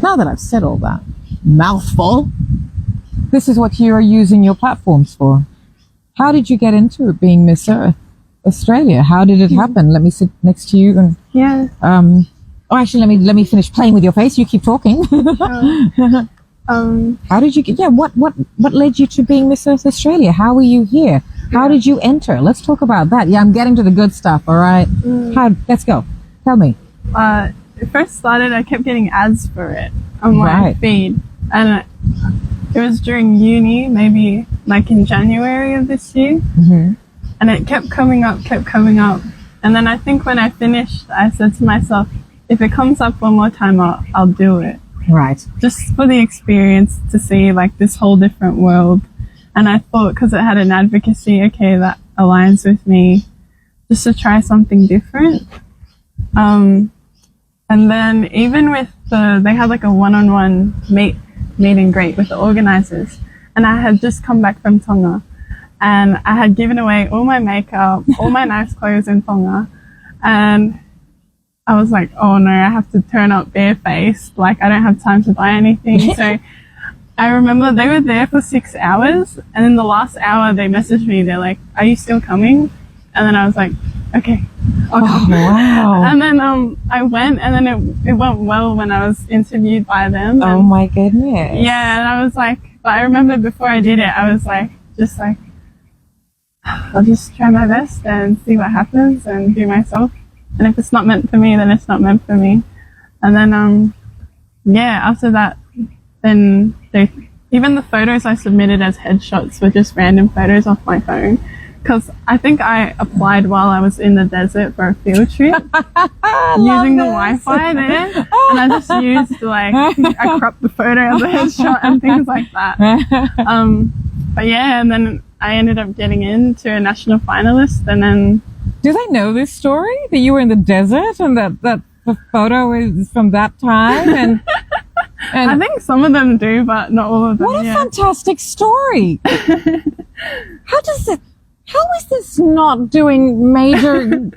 Now that I've said all that, mouthful, this is what you are using your platforms for. How did you get into it, being Miss Earth Australia? How did it happen? Let me sit next to you and actually, let me finish playing with your face. You keep talking. How did you get? Yeah, what led you to being Miss Earth Australia? How were you here? How did you enter? Let's talk about that. Yeah, I'm getting to the good stuff. All right. Let's go. Tell me. It first started, I kept getting ads for it on my feed, and it was during uni, maybe like in January of this year, and it kept coming up, and then I think when I finished, I said to myself, if it comes up one more time, I'll do it. Right. Just for the experience, to see like this whole different world. And I thought, because it had an advocacy, okay, that aligns with me, just to try something different. And then even with they had like a one-on-one meet and greet with the organizers, and I had just come back from Tonga, and I had given away all my makeup, all my nice clothes in Tonga, and I was like, oh no, I have to turn up barefaced, like I don't have time to buy anything. So I remember they were there for 6 hours, and in the last hour they messaged me, they're like, are you still coming? And then I was like, okay, I'll come. Wow. And then I went, and then it went well when I was interviewed by them. Oh my goodness. Yeah, and I was like, but I remember before I did it, I was like, I'll just try my best and see what happens and be myself. And if it's not meant for me, then it's not meant for me. And then, after that, then even the photos I submitted as headshots were just random photos off my phone. Because I think I applied while I was in the desert for a field trip using the Wi-Fi there. And I just used I cropped the photo of the headshot and things like that. But yeah, and then I ended up getting into a national finalist, and then... Do they know this story? That you were in the desert and that the photo is from that time? And I think some of them do, but not all of them. What a fantastic story. How is this not doing major...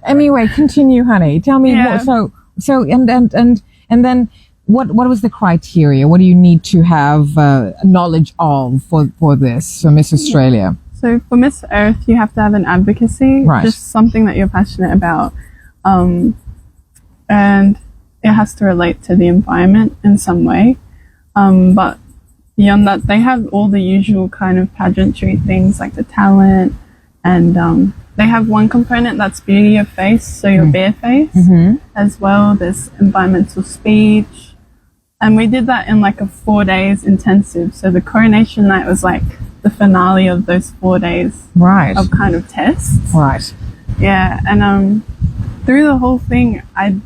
Anyway, continue, honey. Tell me more. So, and then what was the criteria? What do you need to have knowledge of for this, for Miss Australia? So for Miss Earth, you have to have an advocacy, just something that you're passionate about. And it has to relate to the environment in some way. But beyond that, they have all the usual kind of pageantry things like the talent, and they have one component that's beauty of face, so your bare face as well. There's environmental speech, and we did that in like a 4 days intensive. So the coronation night was like the finale of those 4 days of kind of tests. Yeah, and through the whole thing, I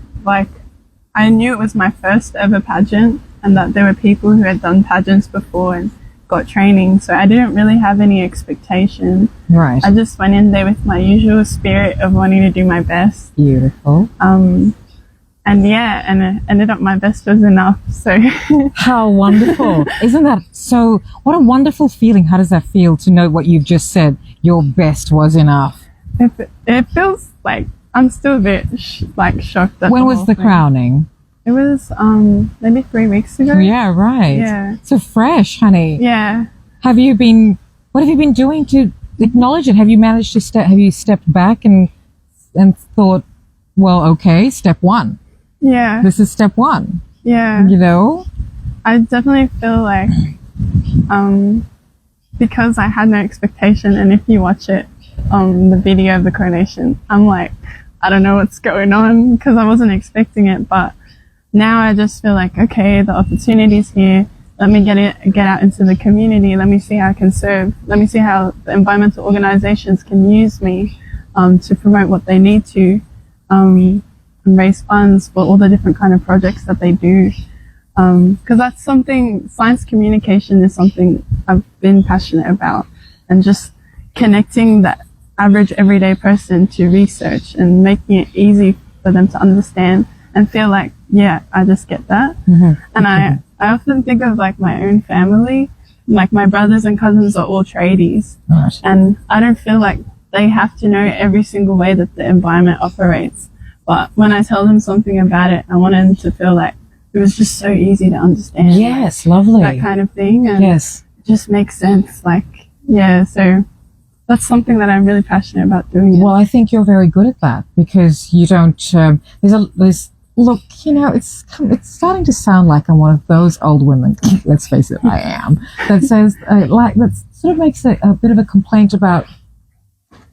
knew it was my first ever pageant, and that there were people who had done pageants before and got training, so I didn't really have any expectation. I just went in there with my usual spirit of wanting to do my best. Beautiful. And yeah, and it ended up my best was enough. So how wonderful. Isn't that so? What a wonderful feeling. How does that feel to know what you've just said? Your best was enough. It feels like I'm still a bit shocked at when was the crowning? It was maybe 3 weeks ago. Yeah, right. Yeah. So fresh, honey. Yeah. What have you been doing to acknowledge it? Have you managed to have you stepped back and thought, well, okay, step one. Yeah. This is step one. Yeah. You know? I definitely feel like because I had no expectation, and if you watch it, the video of the coronation, I'm like, I don't know what's going on because I wasn't expecting it. But now I just feel like, okay, the opportunity's here. Let me get out into the community. Let me see how I can serve. Let me see how the environmental organizations can use me to promote what they need to and raise funds for all the different kind of projects that they do. Because that's something, science communication is something I've been passionate about, and just connecting the average everyday person to research and making it easy for them to understand and feel like, yeah, I just get that. And I often think of like my own family, like my brothers and cousins are all tradies, and I don't feel like they have to know every single way that the environment operates. But when I tell them something about it, I want them to feel like it was just so easy to understand. Yes, lovely. That kind of thing. And yes. It just makes sense. Like, yeah, so that's something that I'm really passionate about doing. Well, I think you're very good at that because you don't, look, you know, it's starting to sound like I'm one of those old women, let's face it, I am, that says, that sort of makes a bit of a complaint about,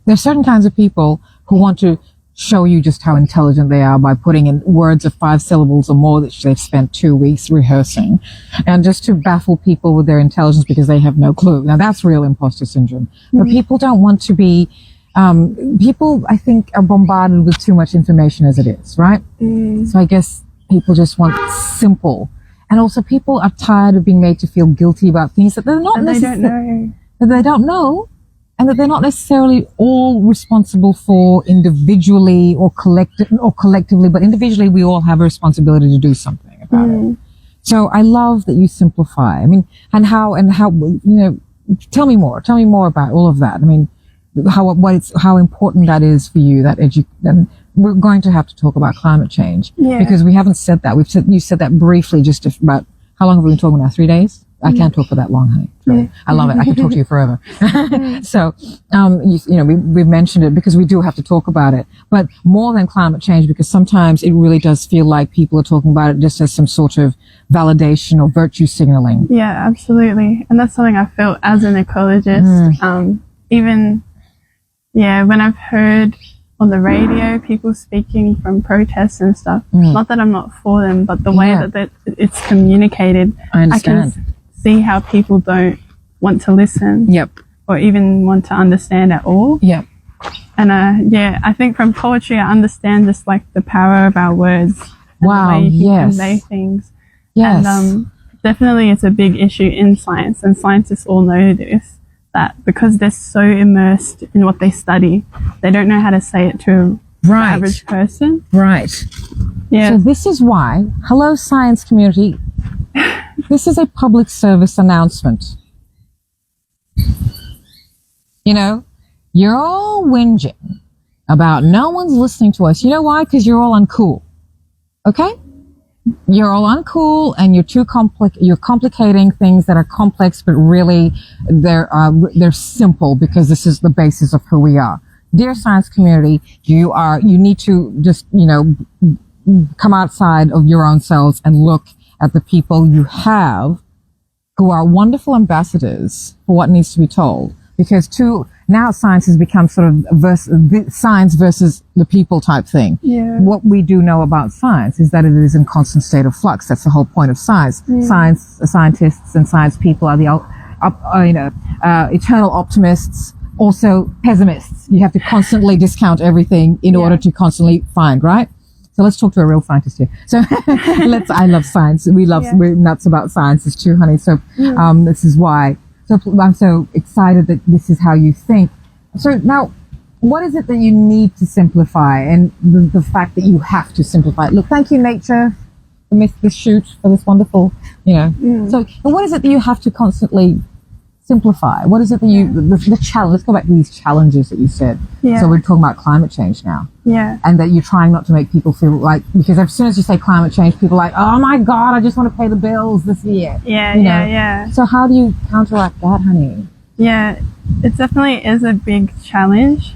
there's certain kinds of people who want to show you just how intelligent they are by putting in words of 5 syllables or more that they've spent 2 weeks rehearsing, and just to baffle people with their intelligence because they have no clue. Now that's real imposter syndrome. But people don't want to be, people I think are bombarded with too much information as it is, right? So I guess people just want simple. And also people are tired of being made to feel guilty about things that they're not necessarily, that they don't know, and that they're not necessarily all responsible for individually or collectively, but individually we all have a responsibility to do something about it. So I love that you simplify. I mean, and how, you know, tell me more about all of that. I mean, how important that is for you, and we're going to have to talk about climate change because we haven't said that. You said that briefly just about, how long have we been talking now? 3 days? I can't talk for that long, honey. Really. I love it. I could talk to you forever. So, you know, we've mentioned it because we do have to talk about it, but more than climate change, because sometimes it really does feel like people are talking about it just as some sort of validation or virtue signaling. Yeah, absolutely. And that's something I felt as an ecologist. Even, when I've heard on the radio people speaking from protests and stuff, not that I'm not for them, but the way that it's communicated, I can see how people don't want to listen or even want to understand at all. And I think from poetry I understand just like the power of our words and the way you can convey things. And definitely it's a big issue in science, and scientists all know this, that because they're so immersed in what they study, they don't know how to say it to the average person. So this is why, hello science community, this is a public service announcement. You know, you're all whinging about no one's listening to us. You know why? Because you're all uncool. Okay? You're all uncool and you're complicating things that are complex, but really they're simple because this is the basis of who we are. Dear science community, you need to just, you know, come outside of your own selves and look at the people you have who are wonderful ambassadors for what needs to be told. Because now science has become sort of science versus the people type thing. What we do know about science is that it is in constant state of flux. That's the whole point of science. Scientists and science people are the eternal optimists, also pessimists. You have to constantly discount everything in order to constantly find, right? So let's talk to a real scientist here. So I love science. We're nuts about sciences too, honey. So this is why. So I'm so excited that this is how you think. So now, what is it that you need to simplify, and the fact that you have to simplify it? Look, thank you, nature, for this shoot, for this wonderful, you know. So what is it that you have to constantly simplify? What is it that the challenge, let's go back to these challenges that you said. So we're talking about climate change now. And that you're trying not to make people feel like, because as soon as you say climate change, people are like, oh my God, I just want to pay the bills this year. So how do you counteract that, honey? It definitely is a big challenge.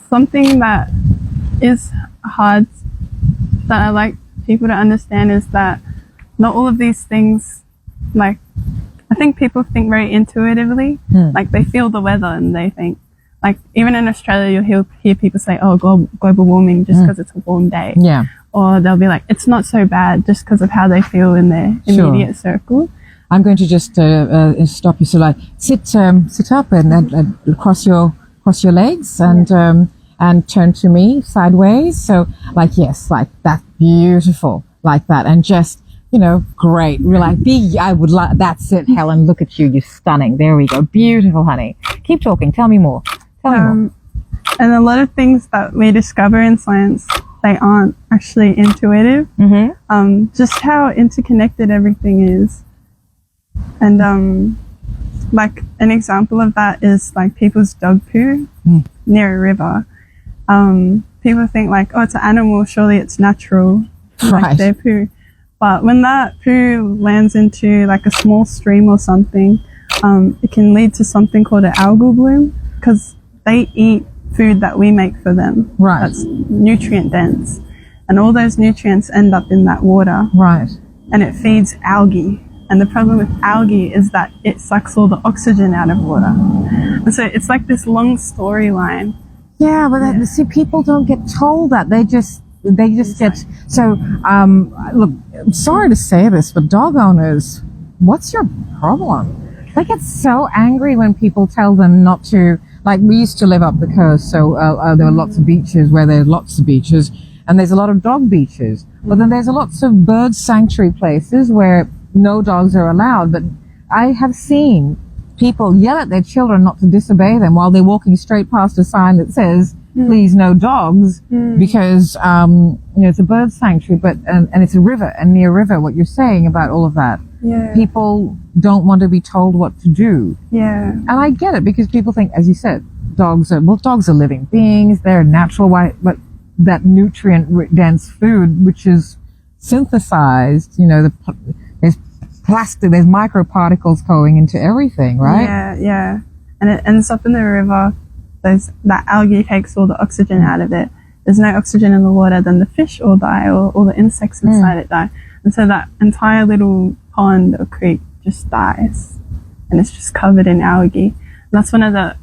Something that is hard that I like people to understand is that not all of these things, like, I think people think very intuitively, like they feel the weather and they think, like even in Australia, you'll hear people say, "Oh, global warming," just because it's a warm day. Yeah. Or they'll be like, "It's not so bad," just because of how they feel in their immediate circle. I'm going to just stop you. So, like, sit up and cross your legs and turn to me sideways. So, like, yes, like that, beautiful, like that, and just, you know, great. We're like, I would like. That's it, Helen. Look at you. You're stunning. There we go. Beautiful, honey. Keep talking. Tell me more. Tell me more. And a lot of things that we discover in science, they aren't actually intuitive. Mm-hmm. Just how interconnected everything is. And like an example of that is like people's dog poo near a river. People think like, oh, it's an animal, surely it's natural, like their poo. But when that poo lands into like a small stream or something, it can lead to something called an algal bloom, because they eat food that we make for them. Right. That's nutrient dense. And all those nutrients end up in that water. Right. And it feeds algae. And the problem with algae is that it sucks all the oxygen out of water. And so it's like this long storyline. Yeah, but see, people don't get told that. They just get, so, look, I'm sorry to say this, but dog owners, what's your problem? They get so angry when people tell them not to, like, we used to live up the coast, so there were lots of beaches where there are lots of beaches, and there's a lot of dog beaches. But then there's lots of bird sanctuary places where no dogs are allowed. But I have seen people yell at their children not to disobey them while they're walking straight past a sign that says, please, no dogs, because, you know, it's a bird sanctuary, but, and it's a river, and near a river, what you're saying about all of that. Yeah. People don't want to be told what to do. Yeah. And I get it, because people think, as you said, dogs are living beings, they're natural, but that nutrient dense food, which is synthesized, you know, there's plastic, there's microparticles going into everything, right? Yeah, yeah. And it ends up in the river. That algae takes all the oxygen out of it. There's no oxygen in the water, then the fish all die, or all the insects inside it die. And so that entire little pond or creek just dies. And it's just covered in algae. And that's one of the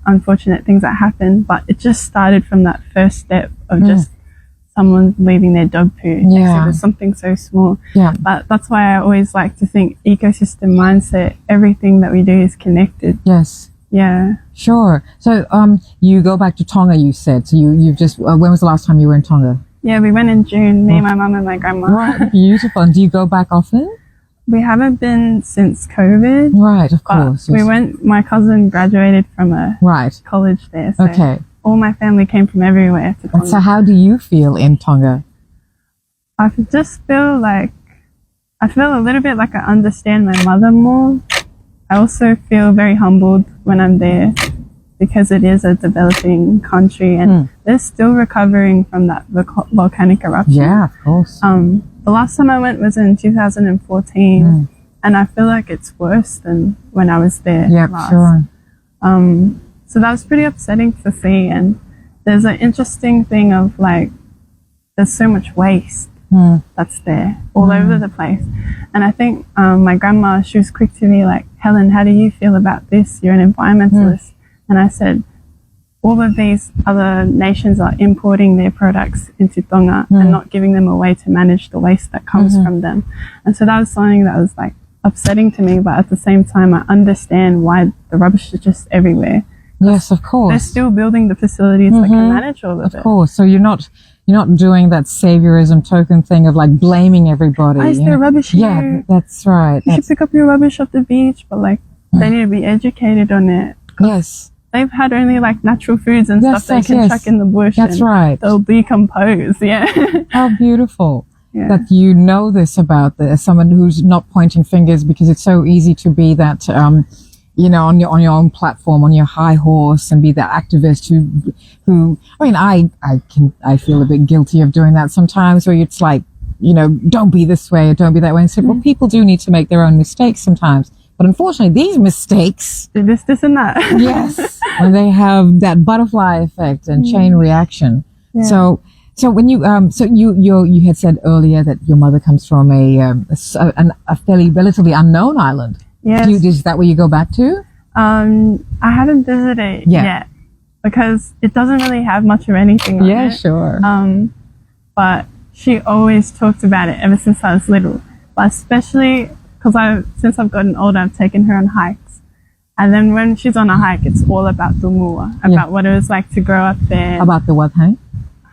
unfortunate things that happen. But it just started from that first step of just someone leaving their dog poo. Yeah. So there's something so small. Yeah. But that's why I always like to think ecosystem mindset, everything that we do is connected. Yes. Yeah. Sure. So, you go back to Tonga, you said. So you've just, when was the last time you were in Tonga? Yeah, we went in June, me, my mum and my grandma. Right. Beautiful. And do you go back often? We haven't been since COVID. Right, of course. We went, my cousin graduated from a college there. So all my family came from everywhere to Tonga. And so how do you feel in Tonga? I just feel like, I feel a little bit like I understand my mother more. I also feel very humbled when I'm there, because it is a developing country and they're still recovering from that volcanic eruption. Yeah, of course. The last time I went was in 2014 and I feel like it's worse than when I was there last. Sure. So that was pretty upsetting to see, and there's an interesting thing of like, there's so much waste that's there all over the place. And I think my grandma, she was quick to be like, Helen, how do you feel about this? You're an environmentalist. And I said, all of these other nations are importing their products into Tonga and not giving them a way to manage the waste that comes from them. And so that was something that was like upsetting to me, but at the same time, I understand why the rubbish is just everywhere. Yes, of course. They're still building the facilities that can manage all of it. Of course. So you're not doing that saviorism token thing of like blaming everybody. Why is there rubbish here? Yeah, that's right. You should pick up your rubbish off the beach, but like they need to be educated on it. Yes. They've had only like natural foods and stuff they can chuck in the bush. That's right. They'll decompose. Yeah. How beautiful that you know this about someone who's not pointing fingers, because it's so easy to be that, you know, on your own platform, on your high horse, and be that activist who, I mean, I feel a bit guilty of doing that sometimes, where it's like, you know, don't be this way or don't be that way. And so, well, people do need to make their own mistakes sometimes. But unfortunately, these mistakes, this and that. yes, when they have that butterfly effect and chain reaction. Yeah. So when you you had said earlier that your mother comes from a fairly relatively unknown island. Yes. Is that where you go back to? I haven't visited yet. because it doesn't really have much of anything on Yeah, it. sure. But she always talked about it ever since I was little. But especially because since I've gotten older, I've taken her on hikes. And then when she's on a hike, it's all about the mua, about what it was like to grow up there. About the what, honey?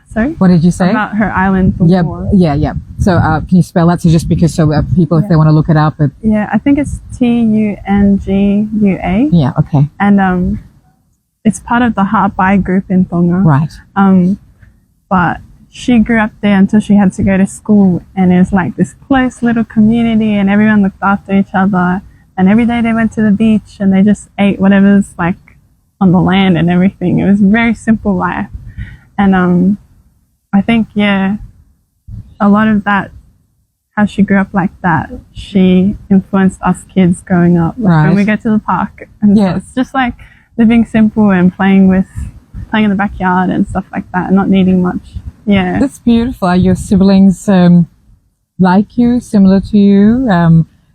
Sorry? What did you say? About her island, Uluru. Yeah. So can you spell that? So just because people, if they want to look it up. Yeah, I think it's Tungua. Yeah, okay. And it's part of the Ha'apai group in Tonga. Right. But she grew up there until she had to go to school, and it was like this close little community, and everyone looked after each other. And every day they went to the beach and they just ate whatever's like on the land and everything. It was a very simple life. And I think, a lot of that, how she grew up like that, she influenced us kids growing up. Like Right. when we go to the park. And Yes. so it's just like living simple and playing in the backyard and stuff like that, and not needing much. Yeah. That's beautiful. Are your siblings like you, similar to you?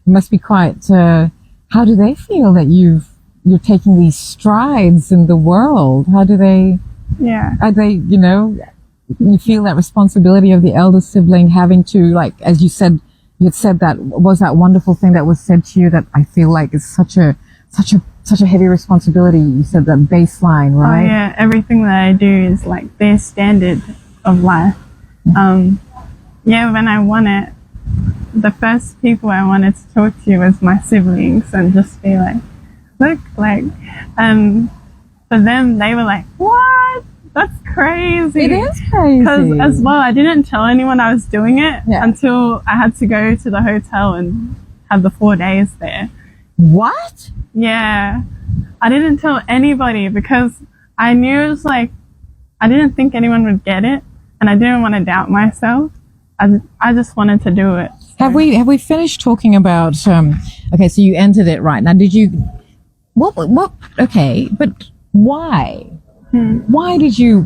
It must be quite... how do they feel that you're taking these strides in the world? How do they... Yeah. Are they, you feel that responsibility of the elder sibling having to, like, as you said, you had said that was that wonderful thing that was said to you that I feel like is such a heavy responsibility. You said that baseline, right? Oh yeah, everything that I do is like their standard of life. When I won it, the first people I wanted to talk to was my siblings and just be like, look, like, and for them, they were like, what? That's crazy. It is crazy. Because as well, I didn't tell anyone I was doing it until I had to go to the hotel and have the 4 days there. What? Yeah. I didn't tell anybody because I knew it was like, I didn't think anyone would get it, and I didn't want to doubt myself. I just wanted to do it. So. Have we finished talking about, okay, so you entered it right. Now, did you, what, okay, but why? Why did you,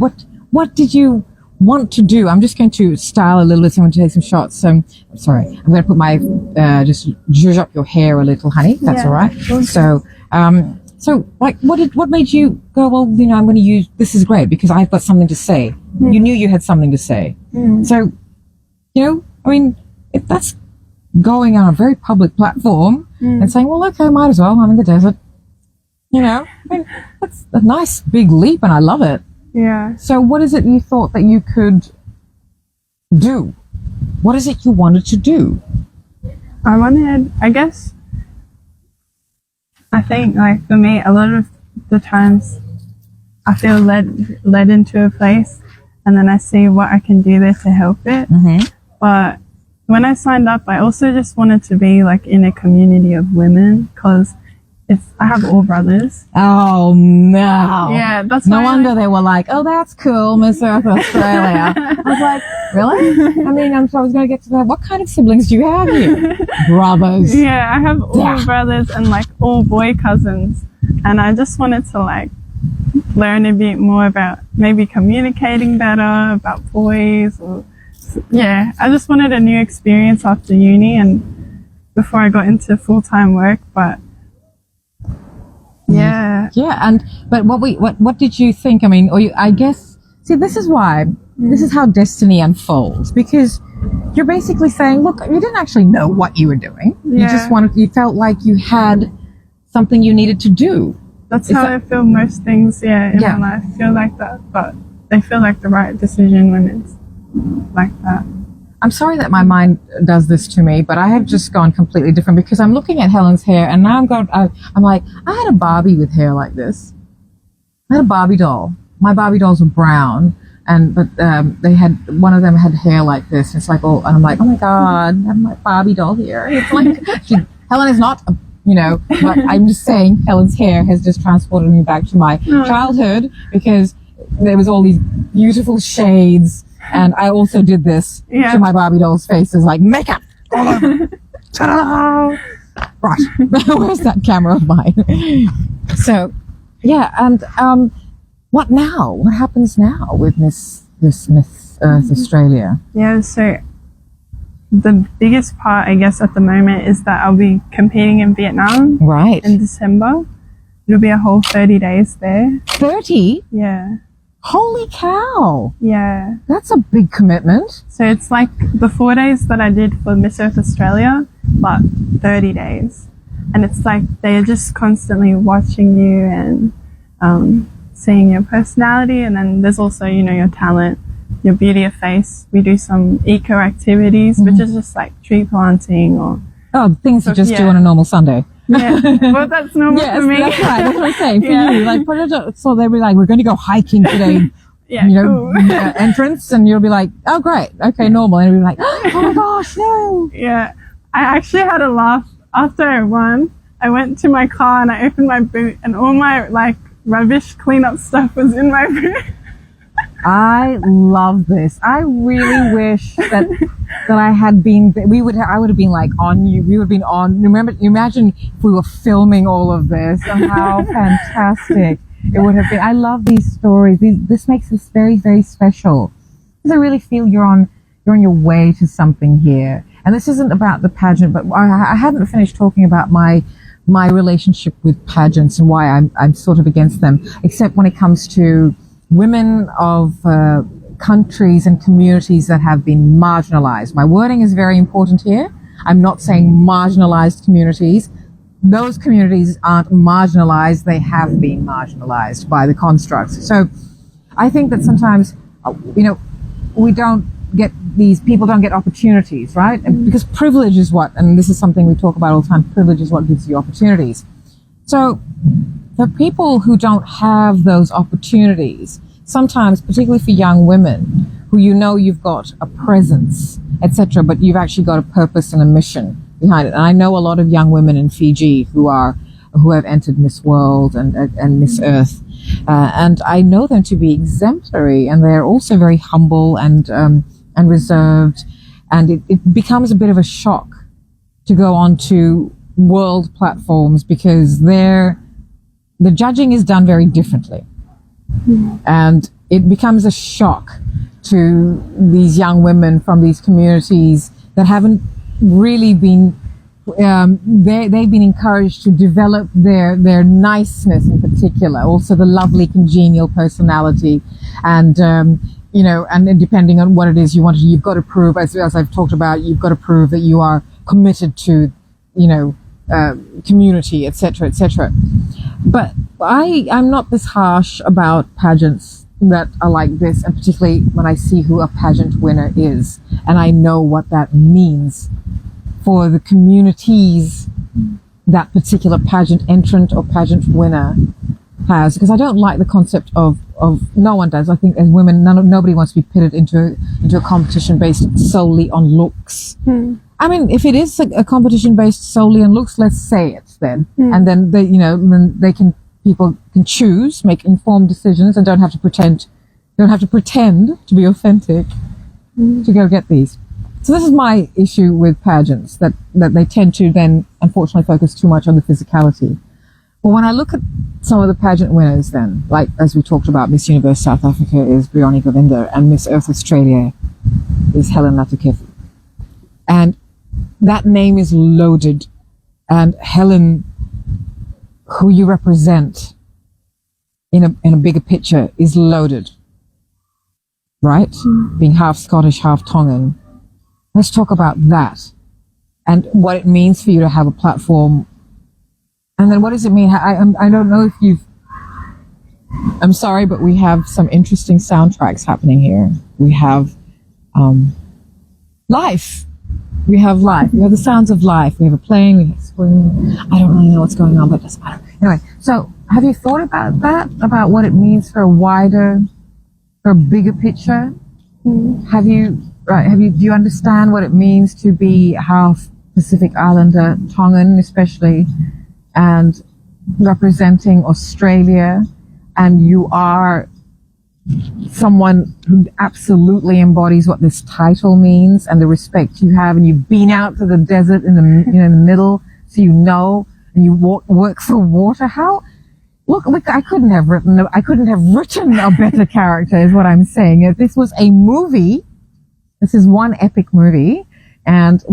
what did you want to do? I'm just going to style a little bit. I'm going to take some shots. Sorry, I'm going to put my, just zhuzh up your hair a little, honey. That's all right. Okay. So like, what made you go, well, I'm going to use, this is great because I've got something to say. You knew you had something to say. So, I mean, if that's going on a very public platform and saying, well, okay, might as well, I'm in the desert. I mean, that's a nice big leap and I love it. Yeah. So what is it you thought that you could do? What is it you wanted to do? I think like for me, a lot of the times I feel led into a place and then I see what I can do there to help it. But when I signed up, I also just wanted to be like in a community of women because I have all brothers. Oh no! Yeah, that's no why wonder they were like, "Oh, that's cool, Miss Earth Australia." I was like, "Really?" I mean, I was going to get to that. What kind of siblings do you have here? Brothers. Yeah, I have all brothers and like all boy cousins, and I just wanted to like learn a bit more about maybe communicating better about boys. I just wanted a new experience after uni and before I got into full-time work, but. Yeah. But what did you think? I mean, I guess, see, this is how destiny unfolds, because you're basically saying, look, you didn't actually know what you were doing. Yeah. You felt like you had something you needed to do. That's how I feel most things, in my life. I feel like that, but they feel like the right decision when it's like that. I'm sorry that my mind does this to me, but I have just gone completely different because I'm looking at Helen's hair and now I'm like, I had a Barbie with hair like this. I had a Barbie doll. My Barbie dolls were brown, but one of them had hair like this. And it's like, and I'm like, oh my God, I have my Barbie doll here. And it's like, Helen is not, but I'm just saying Helen's hair has just transported me back to my childhood because there was all these beautiful shades. And I also did this to my Barbie doll's faces, like makeup. Ta-da! Right, where's that camera of mine? So, and what now? What happens now with Miss Earth Australia? Yeah, so the biggest part, I guess, at the moment is that I'll be competing in Vietnam right in December. it'll be a whole 30 days there. 30? Yeah. Holy cow. Yeah. That's a big commitment. So it's like the 4 days that I did for Miss Earth Australia, but 30 days. And it's like they're just constantly watching you and seeing your personality. And then there's also, you know, your talent, your beauty of face. We do some eco activities, which is just like tree planting or... Oh, things you just do on a normal Sunday. Yeah, well, that's normal for me. That's right. That's what I'm saying. For you, like, so they'll be like, we're going to go hiking today. Yeah, you know, cool. Entrance, and you'll be like, oh, great. Okay, normal. And you'll be like, oh my gosh, no. Yeah. I actually had a laugh after I won. I went to my car and I opened my boot and all my, like, rubbish cleanup stuff was in my boot. I love this. I really wish that I had been. I would have been like on you. We would have been on. Remember? Imagine if we were filming all of this and how fantastic it would have been. I love these stories. This makes this very, very special. Because I really feel you're on your way to something here. And this isn't about the pageant, but I hadn't finished talking about my relationship with pageants and why I'm sort of against them, except when it comes to women of countries and communities that have been marginalized. My wording is very important here. I'm not saying marginalized communities. Those communities aren't marginalized. They have been marginalized by the constructs. So I think that sometimes, you know, people don't get opportunities, right? And because privilege is and this is something we talk about all the time, privilege is what gives you opportunities. So for people who don't have those opportunities, sometimes, particularly for young women, who you know you've got a presence, etc., but you've actually got a purpose and a mission behind it. And I know a lot of young women in Fiji who have entered Miss World and Miss Earth, and I know them to be exemplary, and they're also very humble and reserved, and it becomes a bit of a shock to go onto world platforms because the judging is done very differently. And it becomes a shock to these young women from these communities that haven't really been, they've been encouraged to develop their niceness in particular, also the lovely congenial personality. And, you know, and then depending on what it is you want to, you've got to prove, as I've talked about, you've got to prove that you are committed to, you know, community, etc., etc. But I'm not this harsh about pageants that are like this, and particularly when I see who a pageant winner is, and I know what that means for the communities that particular pageant entrant or pageant winner has, because I don't like the concept of no one does. I think as women, nobody wants to be pitted into a competition based solely on looks. I mean, if it is a competition based solely on looks, let's say it then, and then people can choose, make informed decisions, and don't have to pretend to be authentic to go get these. So this is my issue with pageants, that they tend to then unfortunately focus too much on the physicality. Well, when I look at some of the pageant winners then, like as we talked about, Miss Universe South Africa is Brioni Govinda, and Miss Earth Australia is Helen Latukefu. And that name is loaded. And Helen, who you represent in a bigger picture, is loaded. Right? Being half Scottish, half Tongan. Let's talk about that and what it means for you to have a platform. And then what does it mean? I don't know if I'm sorry, but we have some interesting soundtracks happening here. We have life. We have life. We have the sounds of life. We have a plane. We have spring. I don't really know what's going on, but it doesn't matter. Anyway, so have you thought about that? About what it means for a bigger picture? Do you understand what it means to be half Pacific Islander, Tongan especially, and representing Australia, and you are someone who absolutely embodies what this title means and the respect you have, and you've been out to the desert in the middle, so you know, and you work for water. Look, I couldn't have written a better character, is what I'm saying. If this was a movie, this is one epic movie, and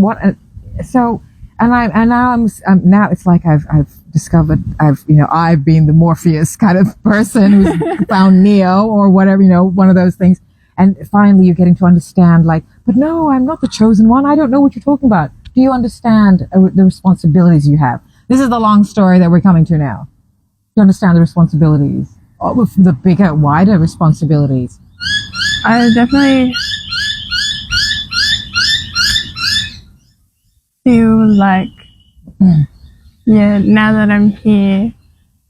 now it's like I've discovered I've been the Morpheus kind of person who's found Neo or whatever, one of those things. And finally you're getting to understand, like, but no, I'm not the chosen one. I don't know what you're talking about. Do you understand the responsibilities you have? This is the long story that we're coming to now. Do you understand the responsibilities? The bigger, wider responsibilities. I definitely feel like, now that I'm here,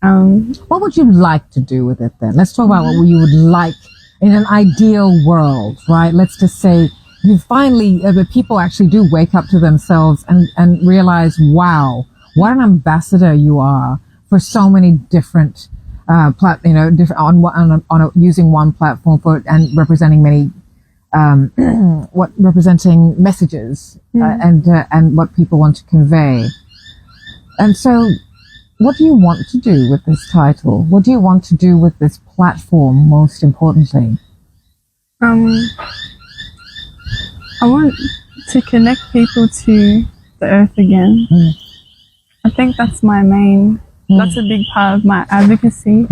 what would you like to do with it then? Let's talk about what you would like in an ideal world, right? Let's just say you finally, people actually do wake up to themselves and realize, wow, what an ambassador you are for so many different, using one platform for and representing many, representing messages and what people want to convey. And so, what do you want to do with this title? What do you want to do with this platform, most importantly? I want to connect people to the earth again. I think that's my main, that's a big part of my advocacy.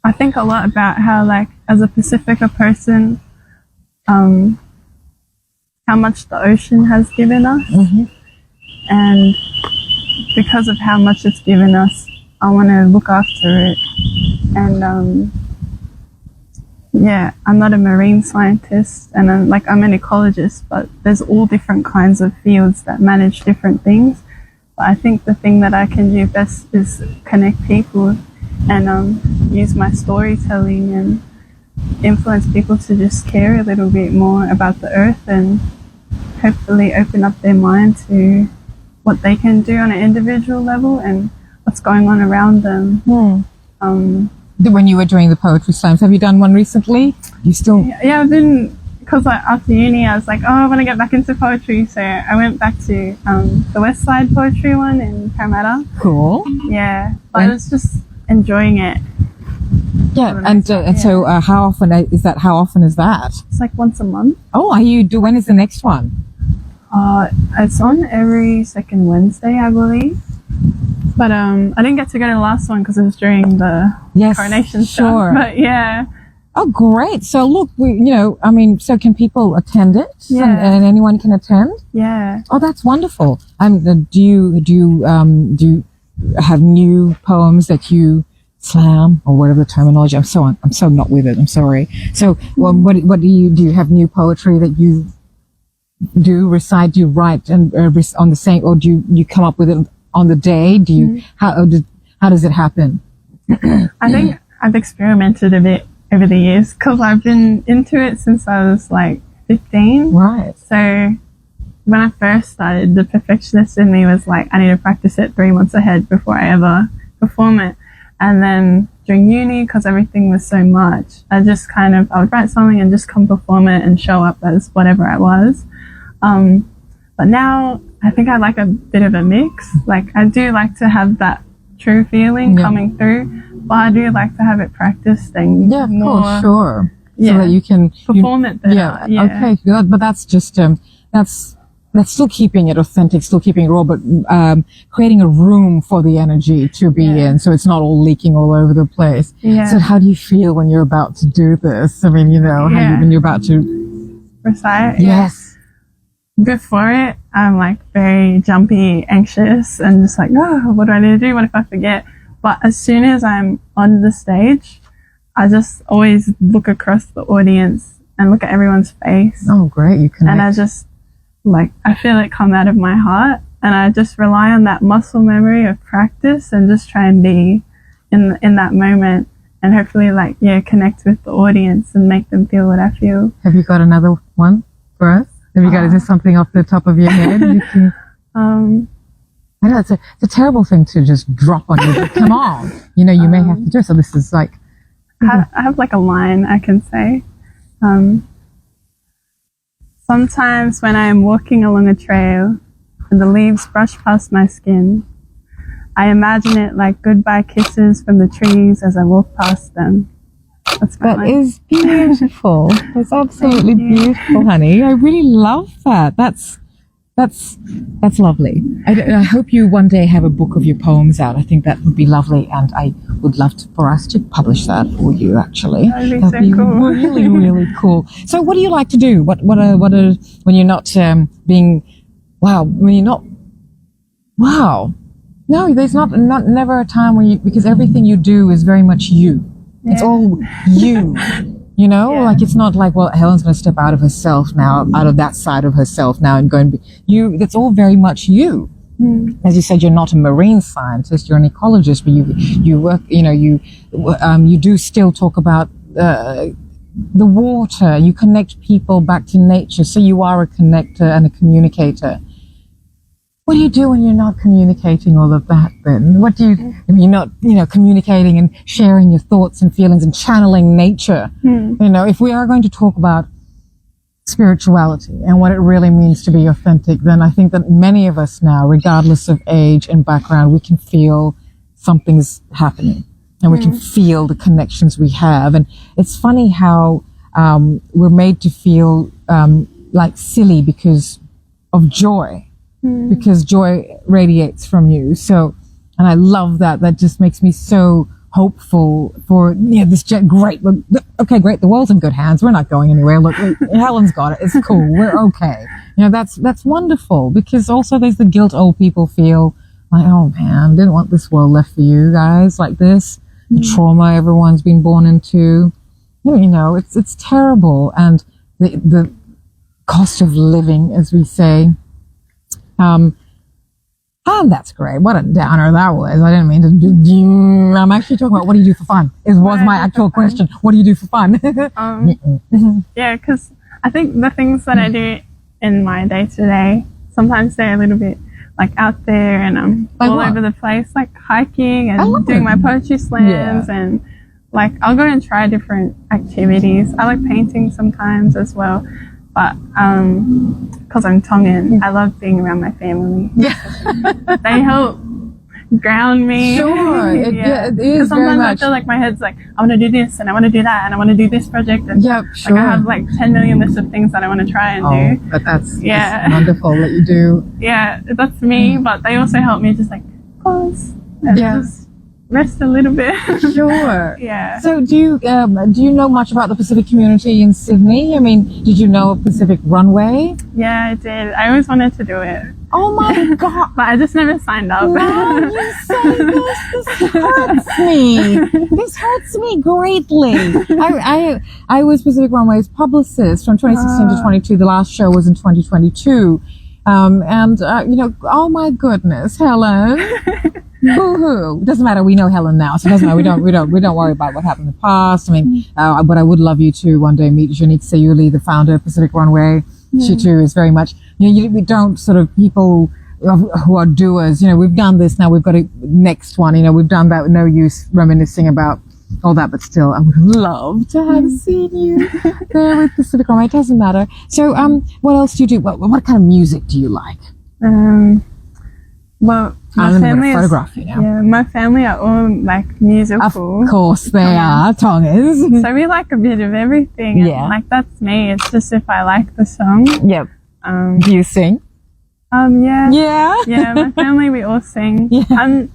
I think a lot about how, like, as a Pacifica person, how much the ocean has given us. And because of how much it's given us, I want to look after it. And I'm not a marine scientist, and I'm an ecologist, but there's all different kinds of fields that manage different things. But I think the thing that I can do best is connect people and use my storytelling and influence people to just care a little bit more about the earth and hopefully open up their mind to what they can do on an individual level and what's going on around them. When you were doing the poetry slams, have you done one recently? You still? Yeah, I've been, because after uni I was like, I want to get back into poetry, so I went back to the West Side poetry one in Parramatta. Cool. Yeah, but I was just enjoying it. Yeah, so how often is that? How often is that? It's like once a month. Oh, when is the next one? It's on every second Wednesday, I believe. But I didn't get to go to the last one because it was during the coronation stuff. But yeah. Oh, great! So look, so can people attend it? Yeah. And anyone can attend? Yeah. Oh, that's wonderful. Do you have new poems that you slam or whatever the terminology? I'm so not with it. I'm sorry. So, what do you have new poetry that you do recite? Do you write and on the same, or do you come up with it on the day? Do you how does it happen? I think I've experimented a bit over the years because I've been into it since I was like 15. Right. So when I first started, the perfectionist in me was like, I need to practice it 3 months ahead before I ever perform it. And then during uni, because everything was so much, I just I would write something and just come perform it and show up as whatever I was. But now I think I like a bit of a mix. Like, I do like to have that true feeling coming through, but I do like to have it practiced and more. Sure. So that you can perform it better. Yeah. Okay, good. But that's just that's still keeping it authentic, still keeping it raw, but creating a room for the energy to be in, so it's not all leaking all over the place. Yeah. So how do you feel when you're about to do this? I mean, when you're about to recite. Yes. Before it, I'm like very jumpy, anxious, and just like, oh, what do I need to do? What if I forget? But as soon as I'm on the stage, I just always look across the audience and look at everyone's face. Oh, great. You connect. And I just, I feel it come out of my heart, and I just rely on that muscle memory of practice and just try and be in that moment and hopefully connect with the audience and make them feel what I feel. Have you got another one for us? Have you got, is there something off the top of your head? I know it's a terrible thing to just drop on you, but come on. You may have to do it. So this is like... I have a line I can say. Sometimes when I am walking along a trail and the leaves brush past my skin, I imagine it like goodbye kisses from the trees as I walk past them. That is beautiful. That's absolutely beautiful, honey. I really love that. That's That's lovely. I hope you one day have a book of your poems out. I think that would be lovely, and I would love for us to publish that for you. Actually, that'd be so cool. Really, really cool. So, what do you like to do? What are when you're not being when you're not no, there's never a time when because everything you do is very much you. Yeah. It's all you. You know, like it's not like, well, Helen's going to step out of herself now, out of that side of herself now and go and be you. It's all very much you. As you said, you're not a marine scientist, you're an ecologist, but you work, you do still talk about the water. You connect people back to nature. So you are a connector and a communicator. What do you do when you're not communicating all of that then? What do you, when you're not, communicating and sharing your thoughts and feelings and channeling nature? If we are going to talk about spirituality and what it really means to be authentic, then I think that many of us now, regardless of age and background, we can feel something's happening and we can feel the connections we have. And it's funny how we're made to feel like silly because of joy. Because joy radiates from you. So, and I love that. That just makes me so hopeful for this great. Okay, great. The world's in good hands. We're not going anywhere. Look, Helen's got it. It's cool. We're okay. That's wonderful. Because also there's the guilt old people feel like, oh man, didn't want this world left for you guys like this. The trauma everyone's been born into. It's terrible, and the cost of living, as we say. That's great. What a downer that was. I didn't mean to do. I'm actually talking about what do you do for fun. Was my actual question. What do you do for fun? Yeah, because I think the things that I do in my day to day, sometimes they're a little bit like out there and like all what? over the place, like hiking and doing my poetry slams and like I'll go and try different activities. I like painting sometimes as well. But because I'm Tongan, I love being around my family. They help ground me. Sure, it is Because sometimes very much. I feel like my head's like, I want to do this and I want to do that and I want to do this project. And sure. Like I have like 10 million lists of things that I want to try and do. But that's wonderful that you do. Yeah, that's me. But they also help me just like pause and just rest a little bit. Sure. Yeah. So do you know much about the Pacific community in Sydney? I mean, did you know of Pacific Runway? Yeah, I did. I always wanted to do it. Oh my God. But I just never signed up. No, you say this hurts me. This hurts me greatly. I was Pacific Runway's publicist from 2016 to 22. The last show was in 2022. Oh my goodness, Helen. Boo-hoo. Doesn't matter. We know Helen now, so it doesn't matter. We don't worry about what happened in the past. I mean, but I would love you to one day meet Janique Sayuli, the founder of Pacific Runway. She too is very much, we don't sort of people who are doers, we've done this now, we've got a next one, we've done that, no use reminiscing about all that, but still, I would love to have seen you there with Pacific Runway. It doesn't matter. So, what else do you do? What kind of music do you like? Well, my family photograph you now. Yeah, my family are all like musical. Of course they are, Tongans. So we like a bit of everything. Yeah. And, like that's me. It's just if I like the song. Yep. Do you sing? Yeah. Yeah. Yeah, my family we all sing. Yeah.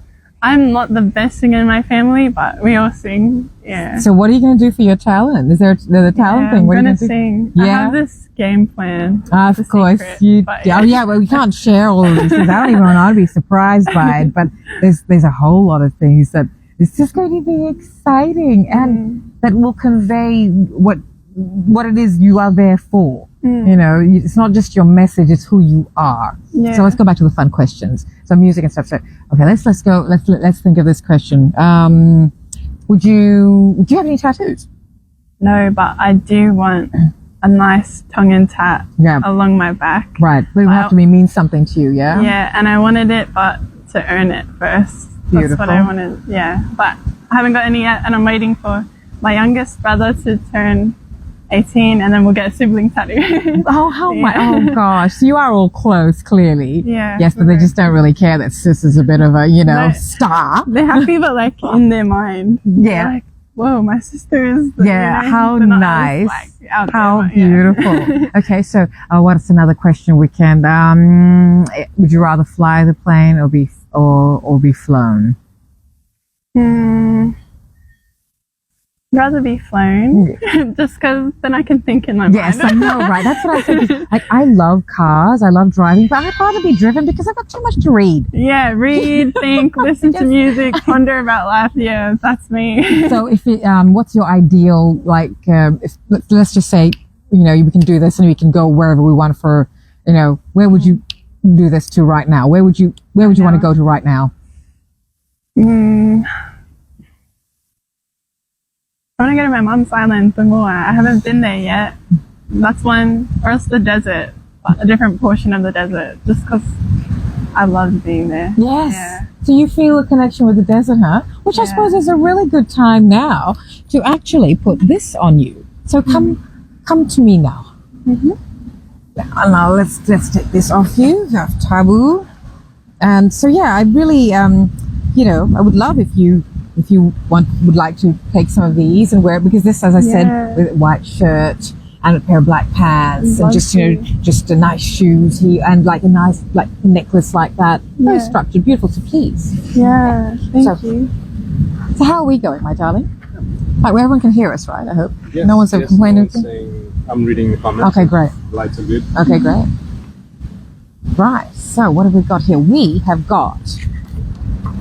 I'm not the best singer in my family, but we all sing. Yeah. So what are you going to do for your talent? Is there the talent thing? I'm what going to sing. Yeah. I have this game plan. Of course. Secret, well, we can't share all of these things. I don't even want to be surprised by it, but there's a whole lot of things that it's just going to be exciting and that will convey what it is you are there for. It's not just your message, it's who you are. Yeah. So let's go back to the fun questions. So music and stuff. So, okay, let's go. Let's think of this question. Do you have any tattoos? No, but I do want a nice Tongan tat along my back. Right. But it would have to mean something to you, yeah? Yeah, and I wanted it, but to earn it first. Beautiful. That's what I wanted, yeah. But I haven't got any yet, and I'm waiting for my youngest brother to turn 18, and then we'll get a sibling tattoo. Oh gosh. So you are all close, clearly. Yeah. Yes, but they just don't really care that sis is a bit of a, star. They're happy, but like in their mind. Yeah. Like, whoa, my sister is the, Yeah, how the nice. like, out How there, beautiful. Okay, so what's another question we can, would you rather fly the plane or be flown? Rather be flown, just because then I can think in my mind. Yes, I know, right? That's what I think. Like, I love cars, I love driving, but I'd rather be driven because I've got too much to read. Yeah, read, think, listen to music, ponder about life. Yeah, that's me. So, if what's your ideal? Like, if let's just say, we can do this and we can go wherever we want for, where would you do this to right now? Where would you want to go to right now? I want to go to my mom's island, Samoa. I haven't been there yet. That's one, or else the desert, a different portion of the desert, just because I loved being there. Yes. Yeah. So you feel a connection with the desert, huh? Which I suppose is a really good time now to actually put this on you. So come to me now. Now let's take this off you. You have taboo. And so I really, I would love if you would like to take some of these and wear it, because this, as I said, with a white shirt and a pair of black pants and just a nice shoes here and like a nice like necklace like that, very structured, beautiful. So please, thank you. So how are we going, my darling? Like, where everyone can hear us, right? I hope no one's ever complaining. I'm reading the comments. Okay, great. Lights are good. Okay, great. Right. So what have we got here? We have got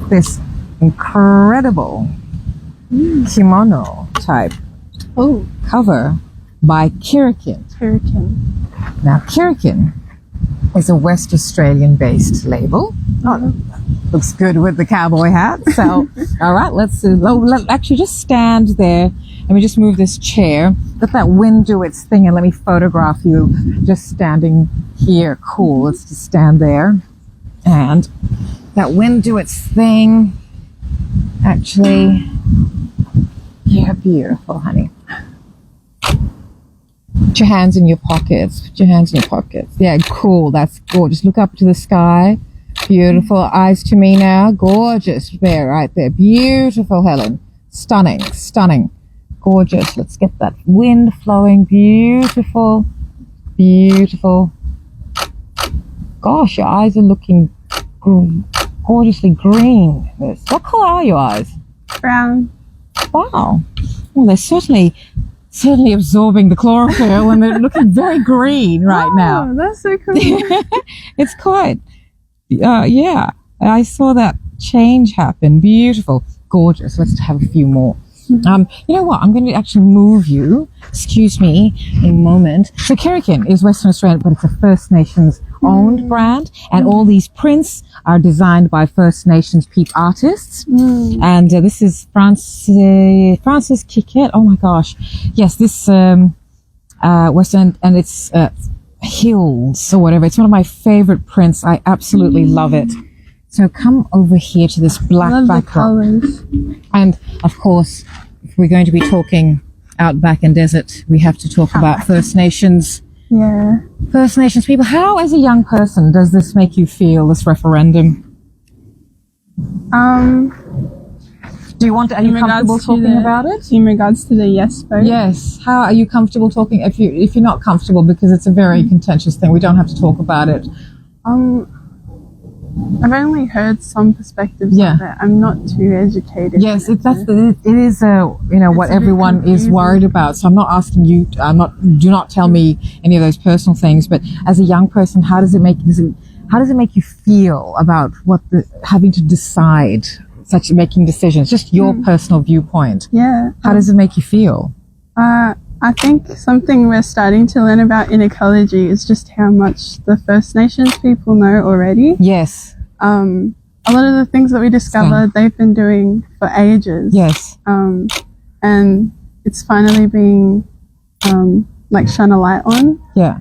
this incredible kimono type cover by Kirikin. Now, Kirikin is a West Australian based label. Looks good with the cowboy hat. So, all right, let's actually just stand there. Let me just move this chair. Let that wind do its thing, and let me photograph you just standing here. Cool. Let's just stand there, and that wind do its thing. Actually, yeah, beautiful, honey. Put your hands in your pockets. Yeah, cool. That's gorgeous. Look up to the sky. Beautiful. Eyes to me now. Gorgeous. There, right there. Beautiful, Helen. Stunning. Gorgeous. Let's get that wind flowing. Beautiful. Gosh, your eyes are looking gorgeously green. What color are your eyes? Brown. Wow. Well, they're certainly absorbing the chlorophyll, and they're looking very green right now. Oh, that's so cool. It's quite, I saw that change happen. Beautiful. Gorgeous. Let's have a few more. You know what? I'm going to actually move you. Excuse me in a moment. So Kirikin is Western Australian, but it's a First Nations owned brand, and all these prints are designed by First Nations peep artists. And this is Francis Kiket. Oh my gosh. Yes, this Western, and it's Hills or whatever. It's one of my favorite prints. I absolutely love it. So come over here to this black background. And of course, if we're going to be talking outback and desert, we have to talk about First Nations. Yeah. First Nations people. How, as a young person, does this make you feel, this referendum? Do you are you comfortable talking about it? In regards to the yes vote? Yes. How are you comfortable talking? If you're not comfortable, because it's a very contentious thing, we don't have to talk about it. I've only heard some perspectives of it. I'm not too educated. Yes, it is what everyone is worried about. So I'm not asking you. Do not tell me any of those personal things. But as a young person, how does it make you feel about having to decide, making decisions? Just your personal viewpoint. Yeah. How does it make you feel? I think something we're starting to learn about in ecology is just how much the First Nations people know already. Yes. A lot of the things that we discovered, they've been doing for ages. Yes. And it's finally being, shone a light on. Yeah.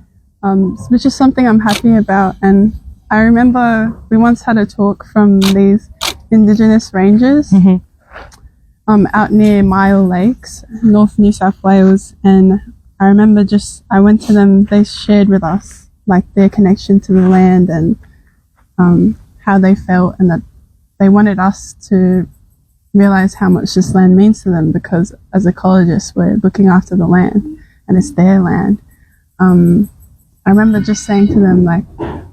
Which is something I'm happy about. And I remember we once had a talk from these Indigenous rangers. Out near Mile Lakes, North New South Wales, and I remember I went to them, they shared with us like their connection to the land and how they felt, and that they wanted us to realize how much this land means to them, because as ecologists, we're looking after the land and it's their land. I remember just saying to them, like, I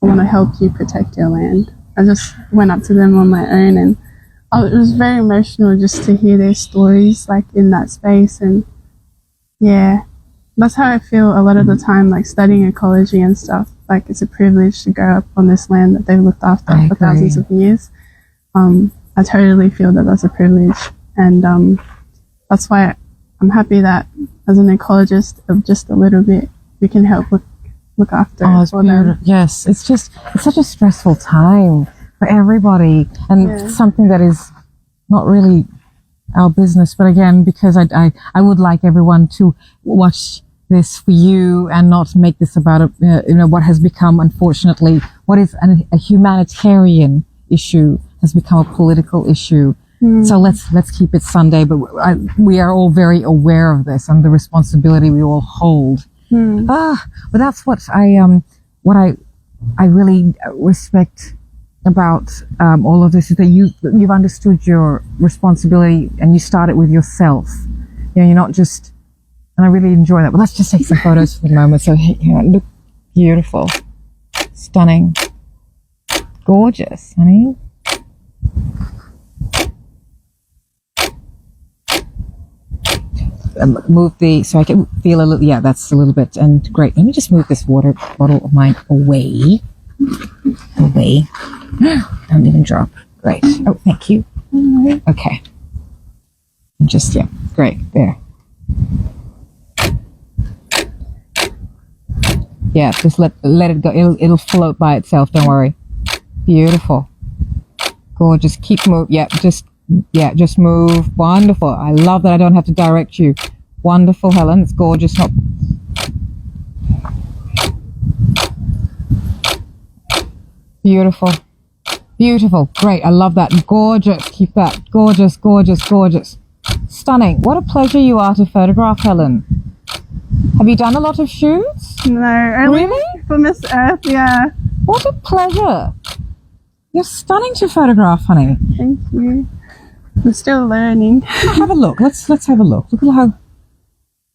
want to help you protect your land. I just went up to them on my own, and it was very emotional just to hear their stories, like, in that space. And yeah, that's how I feel a lot of the time, like, studying ecology and stuff. Like, it's a privilege to grow up on this land that they've looked after for thousands of years. I totally feel that that's a privilege, and that's why I'm happy that as an ecologist of just a little bit, we can help look after for them. Yes, it's such a stressful time for everybody, and something that is not really our business. But again, because I would like everyone to watch this for you and not make this about what has become, unfortunately, what is a humanitarian issue has become a political issue. So let's keep it Sunday, but we are all very aware of this and the responsibility we all hold. But that's what I really respect about all of this, is that you've understood your responsibility and you start it with yourself. You're not just, and I really enjoy that. But let's just take some photos for the moment. So look, beautiful, stunning, gorgeous, honey. Move so I can feel a little, that's a little bit, and great. Let me just move this water bottle of mine away. Don't even drop. Great. Oh, thank you. Okay. And just, great. There. Yeah, just let it go. It'll float by itself. Don't worry. Beautiful. Gorgeous. Keep moving. Just move. Wonderful. I love that I don't have to direct you. Wonderful, Helen. It's gorgeous. Beautiful. Beautiful. Great. I love that. Gorgeous. Keep that. Gorgeous, gorgeous, gorgeous. Stunning. What a pleasure you are to photograph, Helen. Have you done a lot of shoots? No, only for Miss Earth, yeah. What a pleasure. You're stunning to photograph, honey. Thank you. I'm still learning. Have a look. Let's have a look. Look at how...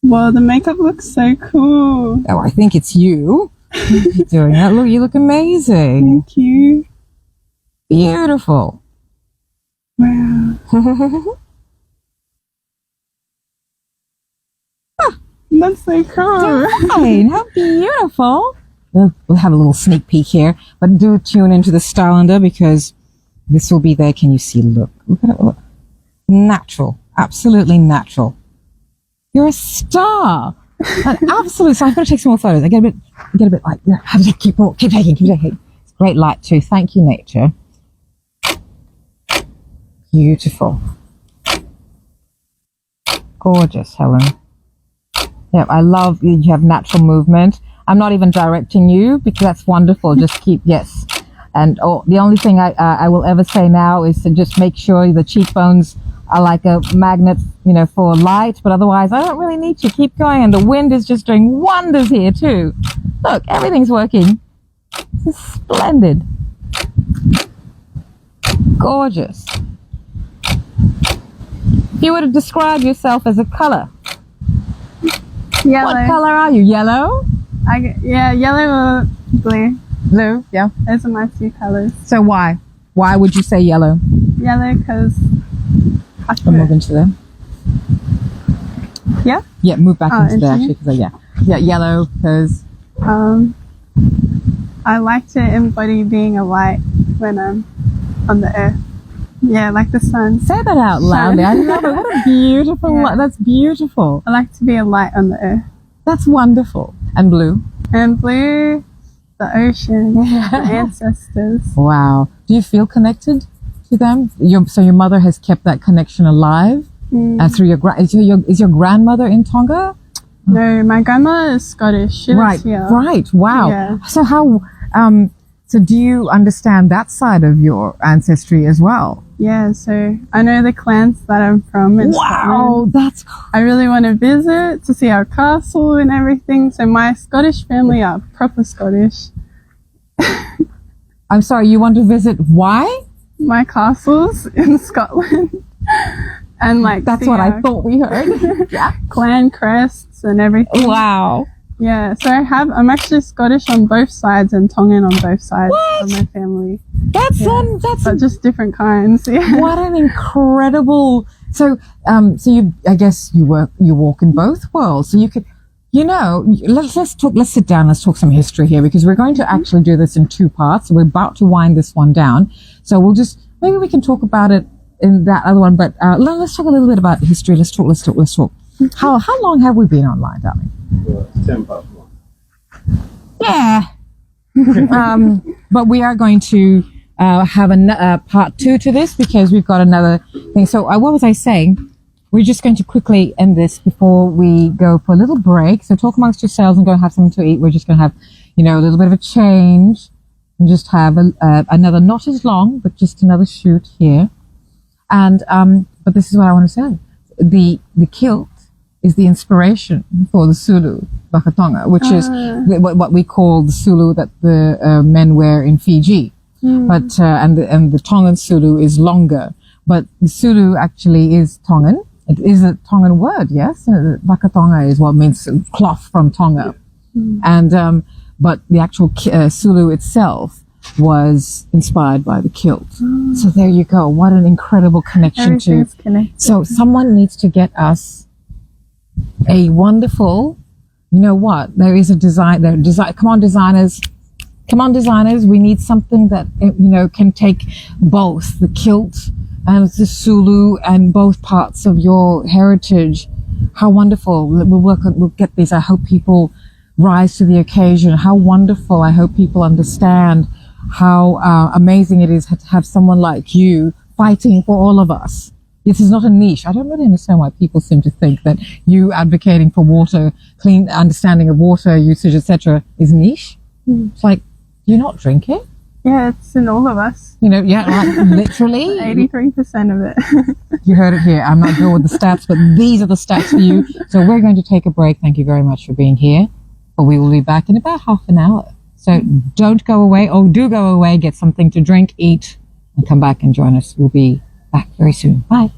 Wow, the makeup looks so cool. Oh, I think it's you doing that. Look, you look amazing. Thank you. Beautiful. Wow. That's so cool. Fine. How beautiful. We'll have a little sneak peek here, but do tune into the Starlander because this will be there. Can you see? Look at it. Look. Natural. Absolutely natural. You're a star. Absolutely. So I've got to take some more photos. I get a bit like, have to keep taking. It's great light too. Thank you, nature. Beautiful. Gorgeous, Helen. Yeah, I love you have natural movement. I'm not even directing you because that's wonderful. Just keep, yes. And the only thing I will ever say now is to just make sure the cheekbones are like a magnet, for light. But otherwise, I don't really need to keep going. And the wind is just doing wonders here too. Look, everything's working. This is splendid. Gorgeous. If you were to describe yourself as a color, Yellow. what color are you? Yellow? Yellow or blue. Blue, yeah. Those are my two colors. So why? Why would you say yellow? Yellow because I'll move into there. Yeah? Yeah, move back into there into actually, because yellow because I like to embody being a light when I'm on the earth. Yeah, like the sun. say that out loud. I love it. What a beautiful that's beautiful. I like to be a light on the earth. That's wonderful. And blue? And blue, the ocean, the ancestors. Wow. Do you feel connected to them? So your mother has kept that connection alive through is your grandmother in Tonga? No, my grandma is Scottish. She lives here. Right. Wow. Yeah. So how? So do you understand that side of your ancestry as well? Yeah. So I know the clans that I'm from. In wow, Scotland. that's cool. I really want to visit to see our castle and everything. So my Scottish family are proper Scottish. I'm sorry. You want to visit? Why? my castles in Scotland. And like That's what I thought we heard. Yeah. clan crests and everything. Wow. Yeah, so I'm actually Scottish on both sides and Tongan on both sides of my family. That's But just different kinds. Yeah. what an incredible. So you, I guess you walk in both worlds. So you could, let's sit down. Let's talk some history here, because we're going to actually do this in two parts. We're about to wind this one down. So maybe we can talk about it in that other one. But let's talk a little bit about history. Let's talk. How long have we been online, darling? 10 past 1. Yeah. But we are going to have a part 2 to this, because we've got another thing. So what was I saying? We're just going to quickly end this before we go for a little break. So talk amongst yourselves and go and have something to eat. We're just going to have, a little bit of a change and just have another, not as long, but just another shoot here. And but this is what I want to say. The kilt is the inspiration for the Sulu Whakatonga, which is what we call the Sulu that the men wear in Fiji. But and the Tongan Sulu is longer. But the Sulu actually is Tongan. It is a Tongan word, yes. Whakatonga is what means cloth from Tonga. And but the actual Sulu itself was inspired by the kilt. So there you go. What an incredible connection to. Connected. So someone needs to get us a wonderful, there is a design. Come on, designers. We need something that, can take both the kilt and the Sulu and both parts of your heritage. How wonderful. We'll get these. I hope people rise to the occasion. How wonderful. I hope people understand how amazing it is to have someone like you fighting for all of us. This is not a niche. I don't really understand why people seem to think that you advocating for water, clean understanding of water usage, etc., is niche. It's like, you're not drinking. Yeah, it's in all of us. Literally. 83% of it. You heard it here. I'm not good with the stats, but these are the stats for you. So we're going to take a break. Thank you very much for being here. But we will be back in about half an hour. So don't go away. Oh, do go away. Get something to drink, eat, and come back and join us. We'll be back very soon. Bye.